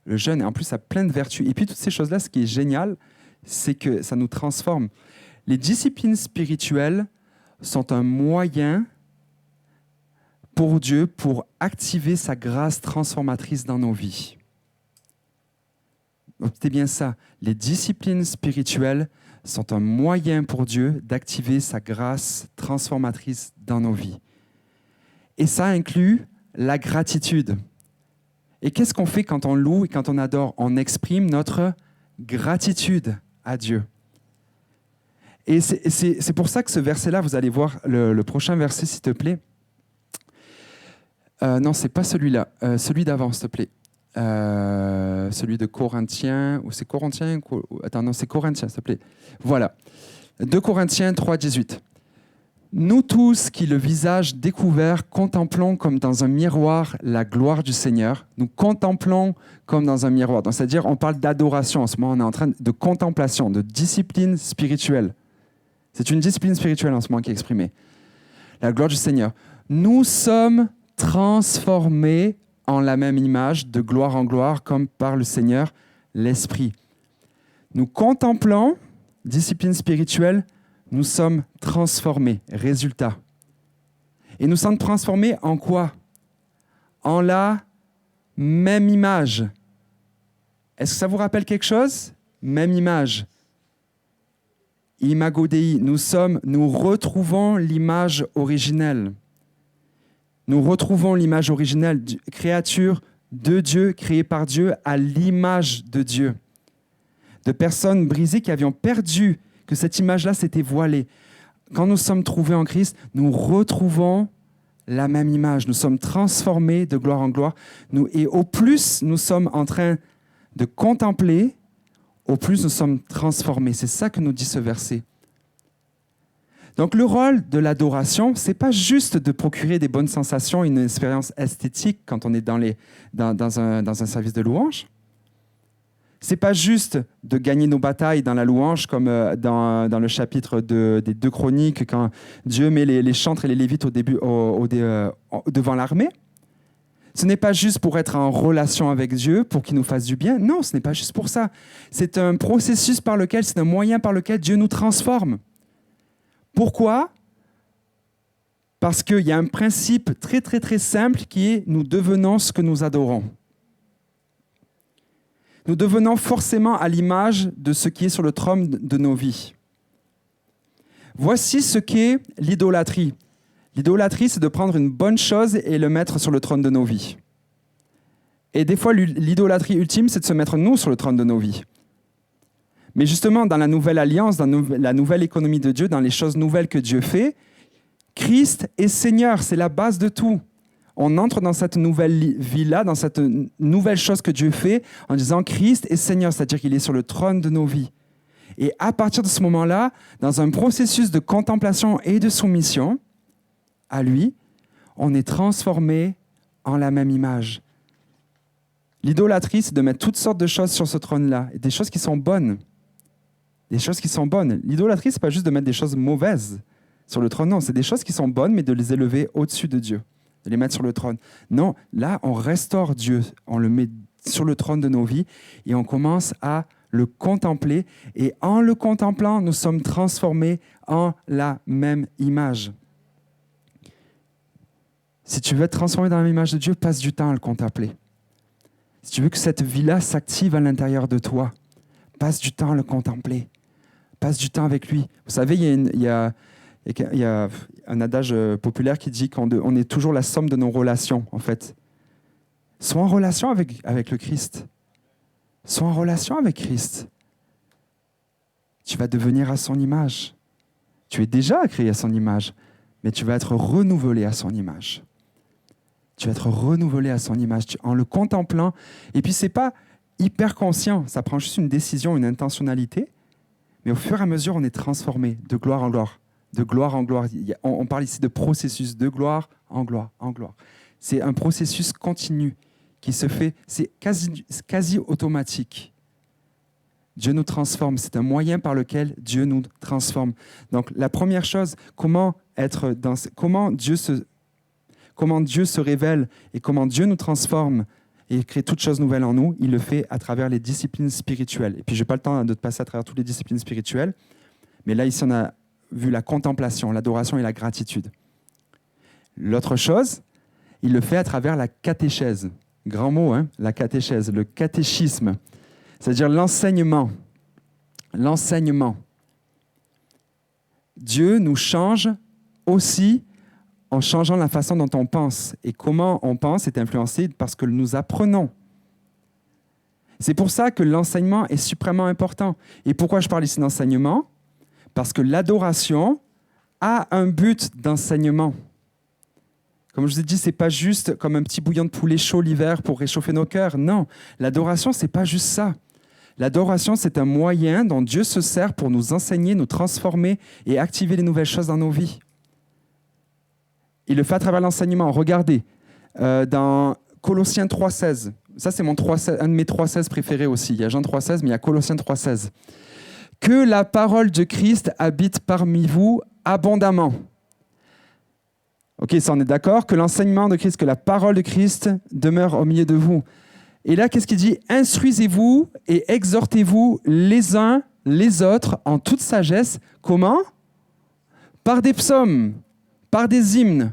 Le jeûne, en plus, a plein de vertus. Et puis, toutes ces choses-là, ce qui est génial, c'est que ça nous transforme. Les disciplines spirituelles sont un moyen pour Dieu pour activer sa grâce transformatrice dans nos vies. Notez bien ça. Les disciplines spirituelles sont un moyen pour Dieu d'activer sa grâce transformatrice dans nos vies. Et ça inclut la gratitude. Et qu'est-ce qu'on fait quand on loue et quand on adore? On exprime notre gratitude à Dieu. Et c'est pour ça que ce verset-là, vous allez voir le prochain verset, s'il te plaît. Non, c'est pas celui-là. Celui d'avant, s'il te plaît. Celui de Corinthiens, ou c'est Corinthiens? Attends, non, c'est Corinthiens, s'il te plaît. Voilà. 2 Corinthiens 3, 18. Nous tous qui, le visage découvert, contemplons comme dans un miroir la gloire du Seigneur. Nous contemplons comme dans un miroir. Donc, c'est-à-dire, on parle d'adoration en ce moment. On est en train de contemplation, de discipline spirituelle. C'est une discipline spirituelle en ce moment qui est exprimée. La gloire du Seigneur. Nous sommes transformés en la même image, de gloire en gloire, comme par le Seigneur, l'Esprit. Nous contemplons, discipline spirituelle, nous sommes transformés. Résultat. Et nous sommes transformés en quoi? En la même image. Est-ce que ça vous rappelle quelque chose? Même image. Imago Dei. Nous retrouvons l'image originelle. Nous retrouvons l'image originelle, créature de Dieu, créés par Dieu à l'image de Dieu. De personnes brisées qui avions perdu, que cette image-là s'était voilée. Quand nous sommes trouvés en Christ, nous retrouvons la même image. Nous sommes transformés de gloire en gloire. Et au plus nous sommes en train de contempler, au plus nous sommes transformés. C'est ça que nous dit ce verset. Donc le rôle de l'adoration, ce n'est pas juste de procurer des bonnes sensations, une expérience esthétique quand on est dans un service de louange. Ce n'est pas juste de gagner nos batailles dans la louange, comme dans le chapitre des 2 Chroniques, quand Dieu met les chantres et les lévites devant l'armée. Ce n'est pas juste pour être en relation avec Dieu, pour qu'il nous fasse du bien. Non, ce n'est pas juste pour ça. C'est un processus c'est un moyen par lequel Dieu nous transforme. Pourquoi ? Parce qu'il y a un principe très, très, très simple qui est « nous devenons ce que nous adorons ». Nous devenons forcément à l'image de ce qui est sur le trône de nos vies. Voici ce qu'est l'idolâtrie. L'idolâtrie, c'est de prendre une bonne chose et le mettre sur le trône de nos vies. Et des fois, l'idolâtrie ultime, c'est de se mettre nous sur le trône de nos vies. Mais justement, dans la nouvelle alliance, dans la nouvelle économie de Dieu, dans les choses nouvelles que Dieu fait, Christ est Seigneur, c'est la base de tout. On entre dans cette nouvelle vie-là, dans cette nouvelle chose que Dieu fait, en disant Christ est Seigneur, c'est-à-dire qu'il est sur le trône de nos vies. Et à partir de ce moment-là, dans un processus de contemplation et de soumission à lui, on est transformé en la même image. L'idolâtrie, c'est de mettre toutes sortes de choses sur ce trône-là, et des choses qui sont bonnes. Des choses qui sont bonnes. L'idolâtrie, c'est pas juste de mettre des choses mauvaises sur le trône, non, c'est des choses qui sont bonnes, mais de les élever au-dessus de Dieu, de les mettre sur le trône. Non, là, on restaure Dieu, on le met sur le trône de nos vies, et on commence à le contempler, et en le contemplant, nous sommes transformés en la même image. Si tu veux être transformé dans la même image de Dieu, passe du temps à le contempler. Si tu veux que cette vie-là s'active à l'intérieur de toi, passe du temps à le contempler. Passe du temps avec lui. Vous savez, il y a un adage populaire qui dit qu'on est toujours la somme de nos relations, en fait. Sois en relation avec le Christ. Sois en relation avec Christ. Tu vas devenir à son image. Tu es déjà créé à son image, mais tu vas être renouvelé à son image. Tu vas être renouvelé à son image en le contemplant. Et puis, ce n'est pas hyper conscient. Ça prend juste une décision, une intentionnalité. Mais au fur et à mesure, on est transformé de gloire en gloire. De gloire en gloire. On parle ici de processus de gloire en gloire en gloire. C'est un processus continu qui se fait, c'est quasi automatique. Dieu nous transforme. C'est un moyen par lequel Dieu nous transforme. Donc, la première chose, comment Dieu se révèle et comment Dieu nous transforme et crée toutes choses nouvelles en nous, il le fait à travers les disciplines spirituelles. Et puis, je n'ai pas le temps de passer à travers toutes les disciplines spirituelles, mais là, ici, on a vu la contemplation, l'adoration et la gratitude. L'autre chose, il le fait à travers la catéchèse. Grand mot, hein, la catéchèse, le catéchisme, c'est-à-dire l'enseignement. L'enseignement. Dieu nous change aussi en changeant la façon dont on pense. Et comment on pense est influencé parce que nous apprenons. C'est pour ça que l'enseignement est suprêmement important. Et pourquoi je parle ici d'enseignement ? Parce que l'adoration a un but d'enseignement. Comme je vous ai dit, ce n'est pas juste comme un petit bouillon de poulet chaud l'hiver pour réchauffer nos cœurs. Non, l'adoration, ce n'est pas juste ça. L'adoration, c'est un moyen dont Dieu se sert pour nous enseigner, nous transformer et activer les nouvelles choses dans nos vies. Il le fait à travers l'enseignement. Regardez, dans Colossiens 3,16. Ça, c'est un de mes 3,16 préférés aussi. Il y a Jean 3,16, mais il y a Colossiens 3,16. Que la parole de Christ habite parmi vous abondamment. Ok, ça on est d'accord. Que l'enseignement de Christ, que la parole de Christ demeure au milieu de vous. Et là, qu'est-ce qu'il dit ? Instruisez-vous et exhortez-vous les uns les autres en toute sagesse. Comment ? Par des psaumes, par des hymnes,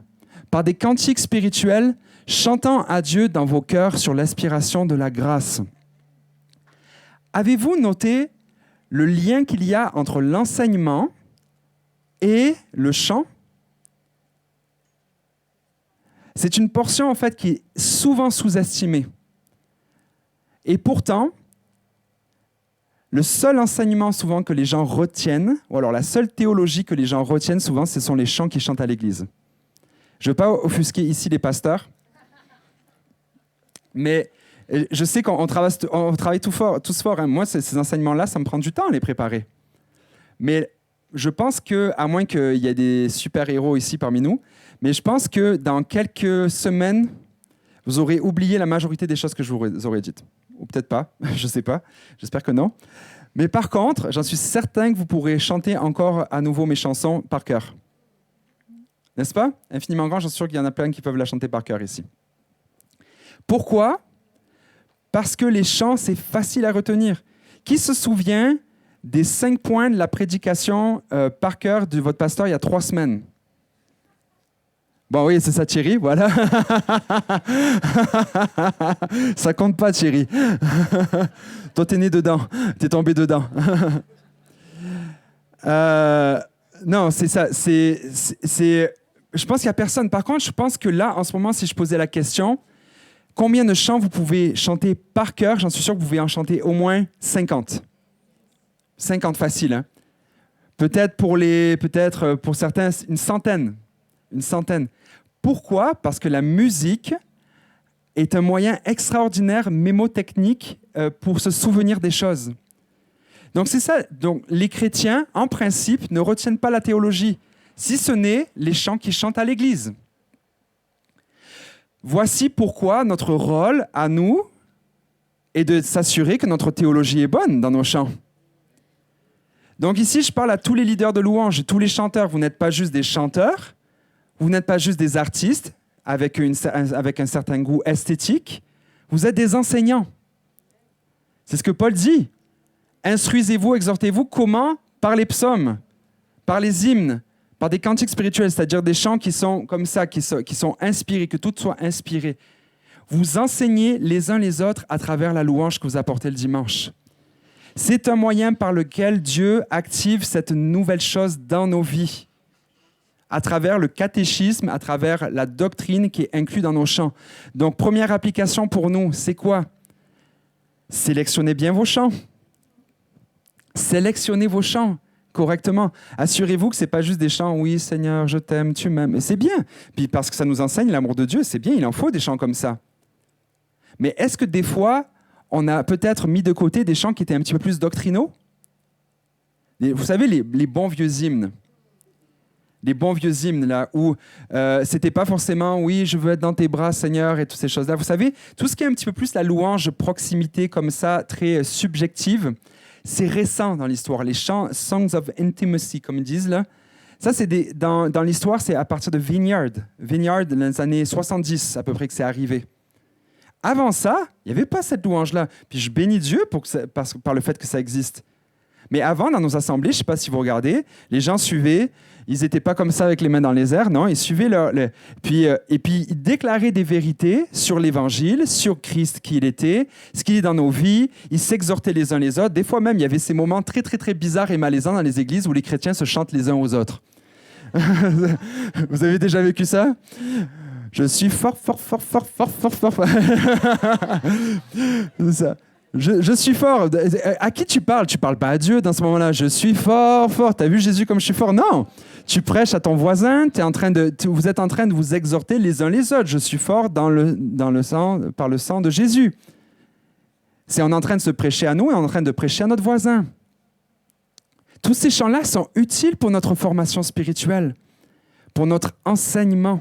par des cantiques spirituels, chantant à Dieu dans vos cœurs sur l'aspiration de la grâce. Avez-vous noté le lien qu'il y a entre l'enseignement et le chant ? C'est une portion en fait qui est souvent sous-estimée. Et pourtant, le seul enseignement souvent que les gens retiennent, ou alors la seule théologie que les gens retiennent souvent, ce sont les chants qu'ils chantent à l'église. Je ne veux pas offusquer ici les pasteurs, mais je sais qu'on travaille tous fort. Hein. Moi, ces enseignements-là, ça me prend du temps à les préparer. Mais je pense qu'à moins qu'il y ait des super-héros ici parmi nous, mais je pense que dans quelques semaines, vous aurez oublié la majorité des choses que je vous aurais dites. Ou peut-être pas, je ne sais pas, j'espère que non. Mais par contre, j'en suis certain que vous pourrez chanter encore à nouveau mes chansons par cœur. N'est-ce pas? Infiniment grand, j'en suis sûr qu'il y en a plein qui peuvent la chanter par cœur ici. Pourquoi? Parce que les chants, c'est facile à retenir. Qui se souvient des 5 points de la prédication par cœur de votre pasteur il y a 3 semaines? Bon, oui, c'est ça, Thierry, voilà. Ça compte pas, Thierry. Toi, t'es né dedans, t'es tombé dedans. Non, c'est ça. Je pense qu'il n'y a personne. Par contre, je pense que là, en ce moment, si je posais la question, combien de chants vous pouvez chanter par cœur? J'en suis sûr que vous pouvez en chanter au moins 50. 50 facile, hein? Peut-être pour certains, une centaine. Une centaine. Pourquoi? Parce que la musique est un moyen extraordinaire, mémotechnique, pour se souvenir des choses. Donc c'est ça. Donc les chrétiens, en principe, ne retiennent pas la théologie, si ce n'est les chants qu'ils chantent à l'église. Voici pourquoi notre rôle, à nous, est de s'assurer que notre théologie est bonne dans nos chants. Donc ici, je parle à tous les leaders de louange, tous les chanteurs. Vous n'êtes pas juste des chanteurs, vous n'êtes pas juste des artistes avec un certain goût esthétique, vous êtes des enseignants. C'est ce que Paul dit. Instruisez-vous, exhortez-vous, comment? Par les psaumes, par les hymnes, par des cantiques spirituels, c'est-à-dire des chants qui sont comme ça, qui sont inspirés, que tout soit inspiré. Vous enseignez les uns les autres à travers la louange que vous apportez le dimanche. C'est un moyen par lequel Dieu active cette nouvelle chose dans nos vies, à travers le catéchisme, à travers la doctrine qui est inclue dans nos chants. Donc, première application pour nous, c'est quoi? Sélectionnez bien vos chants. Sélectionnez vos chants correctement. Assurez-vous que ce n'est pas juste des chants « Oui, Seigneur, je t'aime, tu m'aimes ». Et c'est bien. Puis parce que ça nous enseigne l'amour de Dieu, c'est bien, il en faut des chants comme ça. Mais est-ce que des fois, on a peut-être mis de côté des chants qui étaient un petit peu plus doctrinaux? Vous savez, les bons vieux hymnes. Les bons vieux hymnes, là, où c'était pas forcément « Oui, je veux être dans tes bras, Seigneur » et toutes ces choses-là. Vous savez, tout ce qui est un petit peu plus la louange, proximité, comme ça, très subjective, c'est récent dans l'histoire. Les chants « Songs of Intimacy », comme ils disent, là. Ça, c'est dans l'histoire, c'est à partir de Vineyard. Vineyard, dans les années 70, à peu près, que c'est arrivé. Avant ça, il n'y avait pas cette louange-là. Puis je bénis Dieu par le fait que ça existe. Mais avant, dans nos assemblées, je ne sais pas si vous regardez, les gens suivaient, ils n'étaient pas comme ça avec les mains dans les airs, non, ils suivaient et puis ils déclaraient des vérités sur l'Évangile, sur Christ qui il était, ce qu'il est dans nos vies, ils s'exhortaient les uns les autres. Des fois même, il y avait ces moments très, très, très bizarres et malaisants dans les églises où les chrétiens se chantent les uns aux autres. Vous avez déjà vécu ça? Je suis fort. C'est ça. Je suis fort. À qui tu parles? Tu parles pas à Dieu dans ce moment-là. Je suis fort. T'as vu Jésus comme je suis fort? Non. Tu prêches à ton voisin. Vous êtes en train de vous exhorter les uns les autres. Je suis fort par le sang de Jésus. On est en train de se prêcher à nous et on est en train de prêcher à notre voisin. Tous ces chants-là sont utiles pour notre formation spirituelle, pour notre enseignement.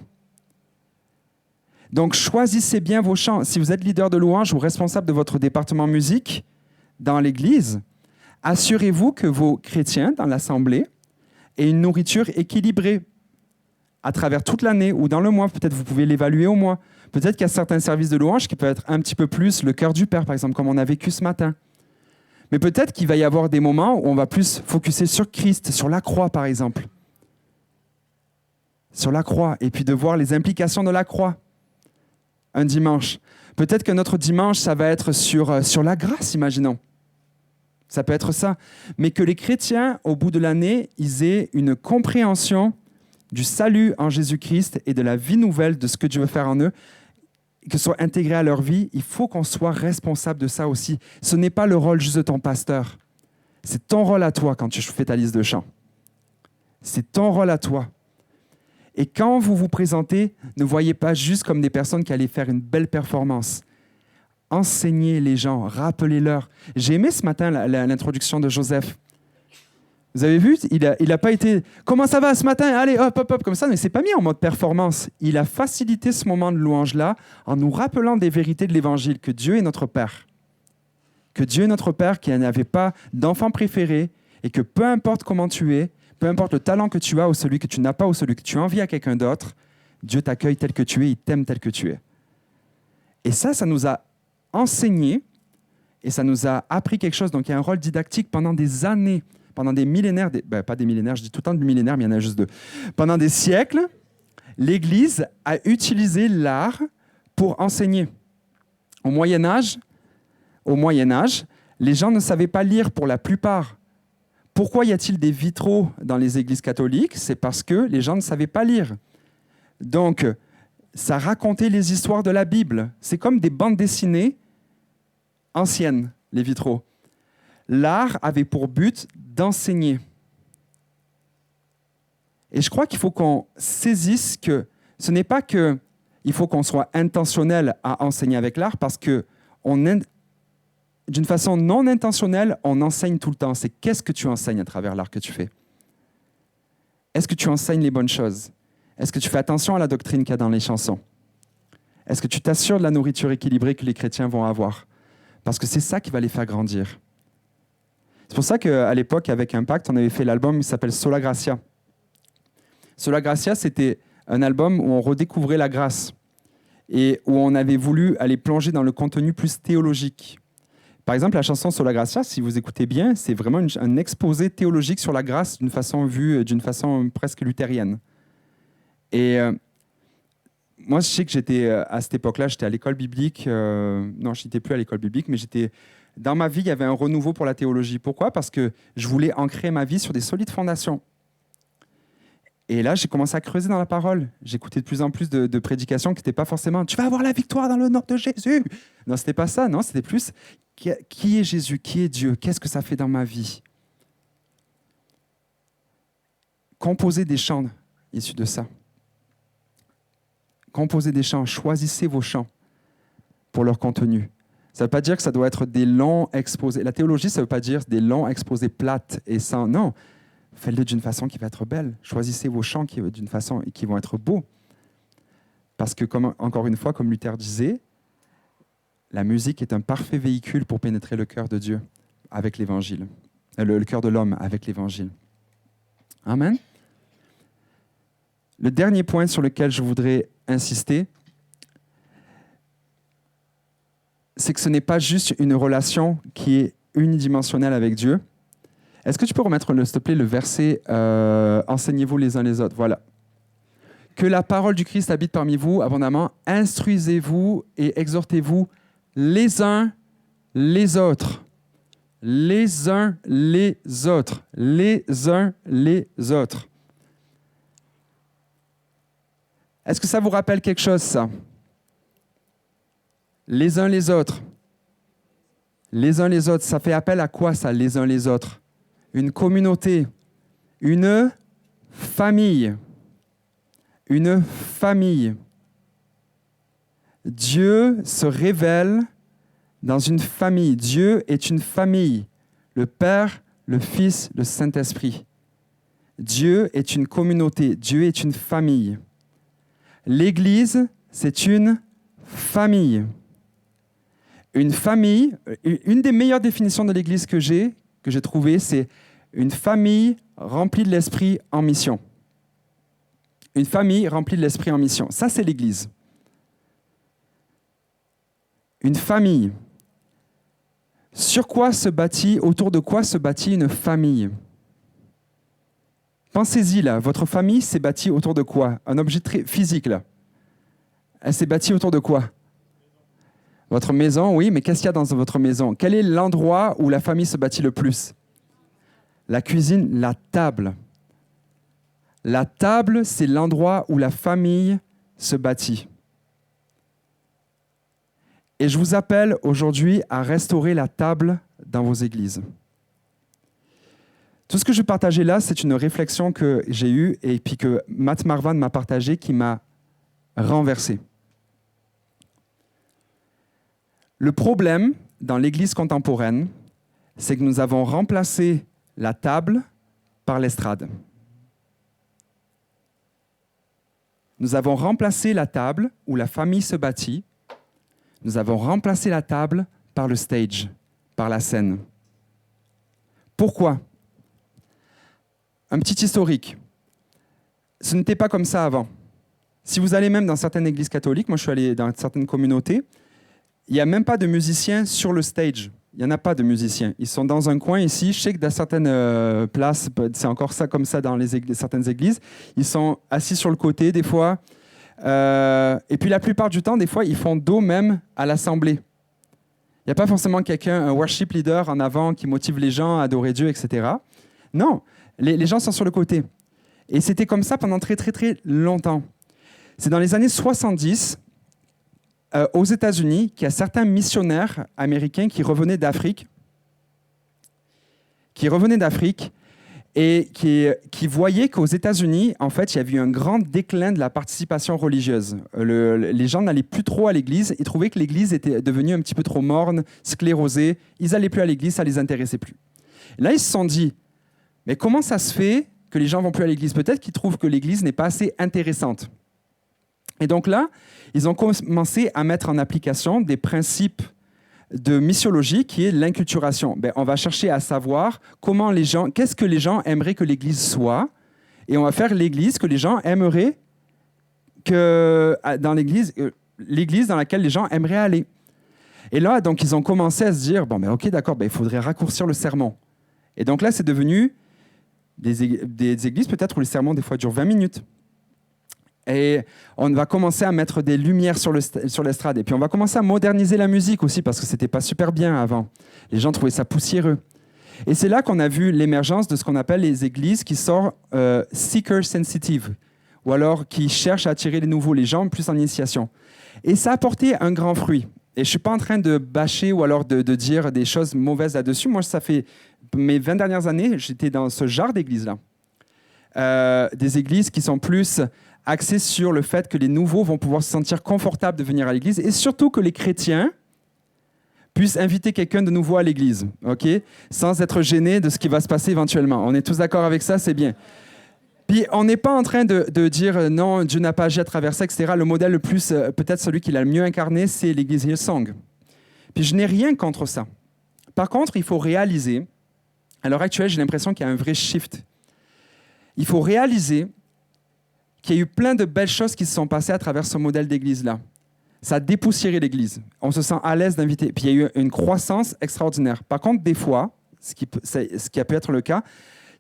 Donc, choisissez bien vos chants. Si vous êtes leader de louange ou responsable de votre département musique dans l'Église, assurez-vous que vos chrétiens dans l'Assemblée aient une nourriture équilibrée à travers toute l'année ou dans le mois. Peut-être vous pouvez l'évaluer au mois. Peut-être qu'il y a certains services de louange qui peuvent être un petit peu plus le cœur du Père, par exemple, comme on a vécu ce matin. Mais peut-être qu'il va y avoir des moments où on va plus focuser sur Christ, sur la croix, par exemple. Sur la croix, et puis de voir les implications de la croix. Un dimanche. Peut-être que notre dimanche, ça va être sur la grâce, imaginons. Ça peut être ça. Mais que les chrétiens, au bout de l'année, ils aient une compréhension du salut en Jésus-Christ et de la vie nouvelle de ce que Dieu veut faire en eux, que ce soit intégré à leur vie, il faut qu'on soit responsable de ça aussi. Ce n'est pas le rôle juste de ton pasteur. C'est ton rôle à toi quand tu fais ta liste de chants. C'est ton rôle à toi. Et quand vous vous présentez, ne voyez pas juste comme des personnes qui allaient faire une belle performance. Enseignez les gens, rappelez-leur. J'ai aimé ce matin l'introduction de Joseph. Vous avez vu, il a pas été « Comment ça va ce matin? Allez, hop, hop, hop », comme ça, mais il ne s'est pas mis en mode performance. Il a facilité ce moment de louange-là en nous rappelant des vérités de l'Évangile, que Dieu est notre Père. Que Dieu est notre Père, qui n'avait pas d'enfant préféré et que peu importe comment tu es, peu importe le talent que tu as ou celui que tu n'as pas ou celui que tu envies à quelqu'un d'autre, Dieu t'accueille tel que tu es, il t'aime tel que tu es. Et ça nous a enseigné et ça nous a appris quelque chose. Donc il y a un rôle didactique pendant des années, pendant des millénaires, pas des millénaires, je dis tout le temps de millénaires, mais il y en a juste 2. Pendant des siècles, l'Église a utilisé l'art pour enseigner. Au Moyen Âge, les gens ne savaient pas lire pour la plupart. Pourquoi y a-t-il des vitraux dans les églises catholiques? C'est parce que les gens ne savaient pas lire. Donc, ça racontait les histoires de la Bible. C'est comme des bandes dessinées anciennes, les vitraux. L'art avait pour but d'enseigner. Et je crois qu'il faut qu'on saisisse que ce n'est pas qu'il faut qu'on soit intentionnel à enseigner avec l'art, parce que d'une façon non intentionnelle, on enseigne tout le temps. C'est qu'est-ce que tu enseignes à travers l'art que tu fais? Est-ce que tu enseignes les bonnes choses? Est-ce que tu fais attention à la doctrine qu'il y a dans les chansons? Est-ce que tu t'assures de la nourriture équilibrée que les chrétiens vont avoir? Parce que c'est ça qui va les faire grandir. C'est pour ça qu'à l'époque, avec Impact, on avait fait l'album qui s'appelle Sola Gratia. Sola Gratia, c'était un album où on redécouvrait la grâce et où on avait voulu aller plonger dans le contenu plus théologique. Par exemple, la chanson Sola Gratia, si vous écoutez bien, c'est vraiment un exposé théologique sur la grâce d'une façon presque luthérienne. Et moi, je sais que j'étais, à cette époque-là, j'étais à l'école biblique. Non, je n'étais plus à l'école biblique, mais dans ma vie, il y avait un renouveau pour la théologie. Pourquoi? Parce que je voulais ancrer ma vie sur des solides fondations. Et là, j'ai commencé à creuser dans la parole. J'écoutais de plus en plus de prédications qui n'étaient pas forcément « Tu vas avoir la victoire dans le nom de Jésus !» Non, ce n'était pas ça. Non, c'était plus « Qui est Jésus? Qui est Dieu? Qu'est-ce que ça fait dans ma vie ?» Composez des chants issus de ça. Composez des chants. Choisissez vos chants pour leur contenu. Ça ne veut pas dire que ça doit être des longs exposés. La théologie, ça ne veut pas dire des longs exposés plates et sans... Non. Faites-le d'une façon qui va être belle. Choisissez vos chants d'une façon qui vont être beaux. Parce que, encore une fois, comme Luther disait, la musique est un parfait véhicule pour pénétrer le cœur de Dieu avec l'Évangile. Le cœur de l'homme avec l'Évangile. Amen. Le dernier point sur lequel je voudrais insister, c'est que ce n'est pas juste une relation qui est unidimensionnelle avec Dieu. Est-ce que tu peux remettre, s'il te plaît, le verset « Enseignez-vous les uns les autres ». Voilà. « Que la parole du Christ habite parmi vous abondamment, instruisez-vous et exhortez-vous les uns les autres. » Les uns les autres. Les uns les autres. Est-ce que ça vous rappelle quelque chose, ça? Les uns les autres. Les uns les autres. Ça fait appel à quoi, ça, les uns les autres? Une communauté, une famille. Une famille. Dieu se révèle dans une famille. Dieu est une famille. Le Père, le Fils, le Saint-Esprit. Dieu est une communauté. Dieu est une famille. L'Église, c'est une famille. Une famille, une des meilleures définitions de l'Église que j'ai trouvée, c'est une famille remplie de l'Esprit en mission. Une famille remplie de l'Esprit en mission. Ça, c'est l'Église. Une famille. Sur quoi se bâtit, autour de quoi se bâtit une famille? Pensez-y, là. Votre famille s'est bâtie autour de quoi? Un objet très physique, là. Elle s'est bâtie autour de quoi? Votre maison, oui, mais qu'est-ce qu'il y a dans votre maison? Quel est l'endroit où la famille se bâtit le plus? La cuisine, la table. La table, c'est l'endroit où la famille se bâtit. Et je vous appelle aujourd'hui à restaurer la table dans vos églises. Tout ce que je vais partager là, c'est une réflexion que j'ai eue et puis que Matt Marvan m'a partagé qui m'a renversé. Le problème dans l'Église contemporaine, c'est que nous avons remplacé la table par l'estrade. Nous avons remplacé la table où la famille se bâtit. Nous avons remplacé la table par le stage, par la scène. Pourquoi ? Un petit historique. Ce n'était pas comme ça avant. Si vous allez même dans certaines églises catholiques, moi je suis allé dans certaines communautés, il n'y a même pas de musiciens sur le stage. Il n'y en a pas de musiciens. Ils sont dans un coin ici. Je sais que dans certaines places, c'est encore ça comme ça dans certaines églises. Ils sont assis sur le côté des fois. Et puis la plupart du temps, des fois, ils font dos même à l'assemblée. Il n'y a pas forcément quelqu'un, un worship leader en avant qui motive les gens à adorer Dieu, etc. Non, les gens sont sur le côté. Et c'était comme ça pendant très, très, très longtemps. C'est dans les années 70, aux États-Unis, qu'il y a certains missionnaires américains qui revenaient d'Afrique et qui voyaient qu'aux États-Unis, en fait, il y avait eu un grand déclin de la participation religieuse. Les gens n'allaient plus trop à l'église. Ils trouvaient que l'église était devenue un petit peu trop morne, sclérosée. Ils n'allaient plus à l'église, ça ne les intéressait plus. Et là, ils se sont dit, mais comment ça se fait que les gens ne vont plus à l'église ? Peut-être qu'ils trouvent que l'église n'est pas assez intéressante. Et donc là, ils ont commencé à mettre en application des principes de missiologie qui est l'inculturation. On va chercher à savoir qu'est-ce que les gens aimeraient que l'Église soit, et on va faire l'Église que les gens aimeraient dans l'Église dans laquelle les gens aimeraient aller. Et là, donc, ils ont commencé à se dire, ok, d'accord, il faudrait raccourcir le sermon. Et donc là, c'est devenu des églises peut-être où le sermon, des fois, dure 20 minutes. Et on va commencer à mettre des lumières sur l'estrade. Et puis on va commencer à moderniser la musique aussi, parce que ce n'était pas super bien avant. Les gens trouvaient ça poussiéreux. Et c'est là qu'on a vu l'émergence de ce qu'on appelle les églises qui sont seeker sensitive, ou alors qui cherchent à attirer les nouveaux, les gens plus en initiation. Et ça a porté un grand fruit. Et je ne suis pas en train de bâcher ou alors de dire des choses mauvaises là-dessus. Moi, ça fait mes 20 dernières années, j'étais dans ce genre d'église-là. Des églises qui sont plus axées sur le fait que les nouveaux vont pouvoir se sentir confortables de venir à l'église et surtout que les chrétiens puissent inviter quelqu'un de nouveau à l'église, sans être gênés de ce qui va se passer éventuellement. On est tous d'accord avec ça, c'est bien. Puis on n'est pas en train de dire non, Dieu n'a pas agi à travers ça, etc. Le modèle le plus, peut-être celui qui l'a le mieux incarné, c'est l'église Hillsong. Puis je n'ai rien contre ça. Par contre, il faut réaliser, à l'heure actuelle, j'ai l'impression qu'il y a un vrai shift. Il faut réaliser qu'il y a eu plein de belles choses qui se sont passées à travers ce modèle d'église-là. Ça a dépoussiéré l'église. On se sent à l'aise d'inviter. Puis il y a eu une croissance extraordinaire. Par contre, des fois, ce qui a pu être le cas,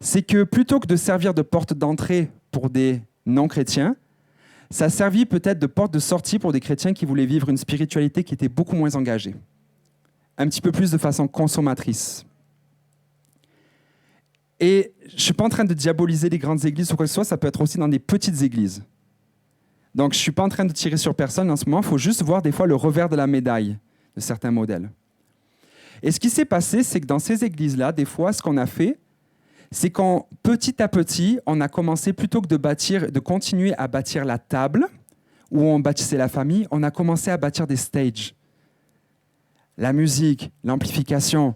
c'est que plutôt que de servir de porte d'entrée pour des non-chrétiens, ça a servi peut-être de porte de sortie pour des chrétiens qui voulaient vivre une spiritualité qui était beaucoup moins engagée. Un petit peu plus de façon consommatrice. Et je ne suis pas en train de diaboliser les grandes églises ou quoi que ce soit, ça peut être aussi dans des petites églises. Donc, je ne suis pas en train de tirer sur personne en ce moment, il faut juste voir des fois le revers de la médaille de certains modèles. Et ce qui s'est passé, c'est que dans ces églises-là, des fois, ce qu'on a fait, c'est qu'en petit à petit, on a commencé, plutôt que de continuer à bâtir la table, où on bâtissait la famille, on a commencé à bâtir des stages. La musique, l'amplification,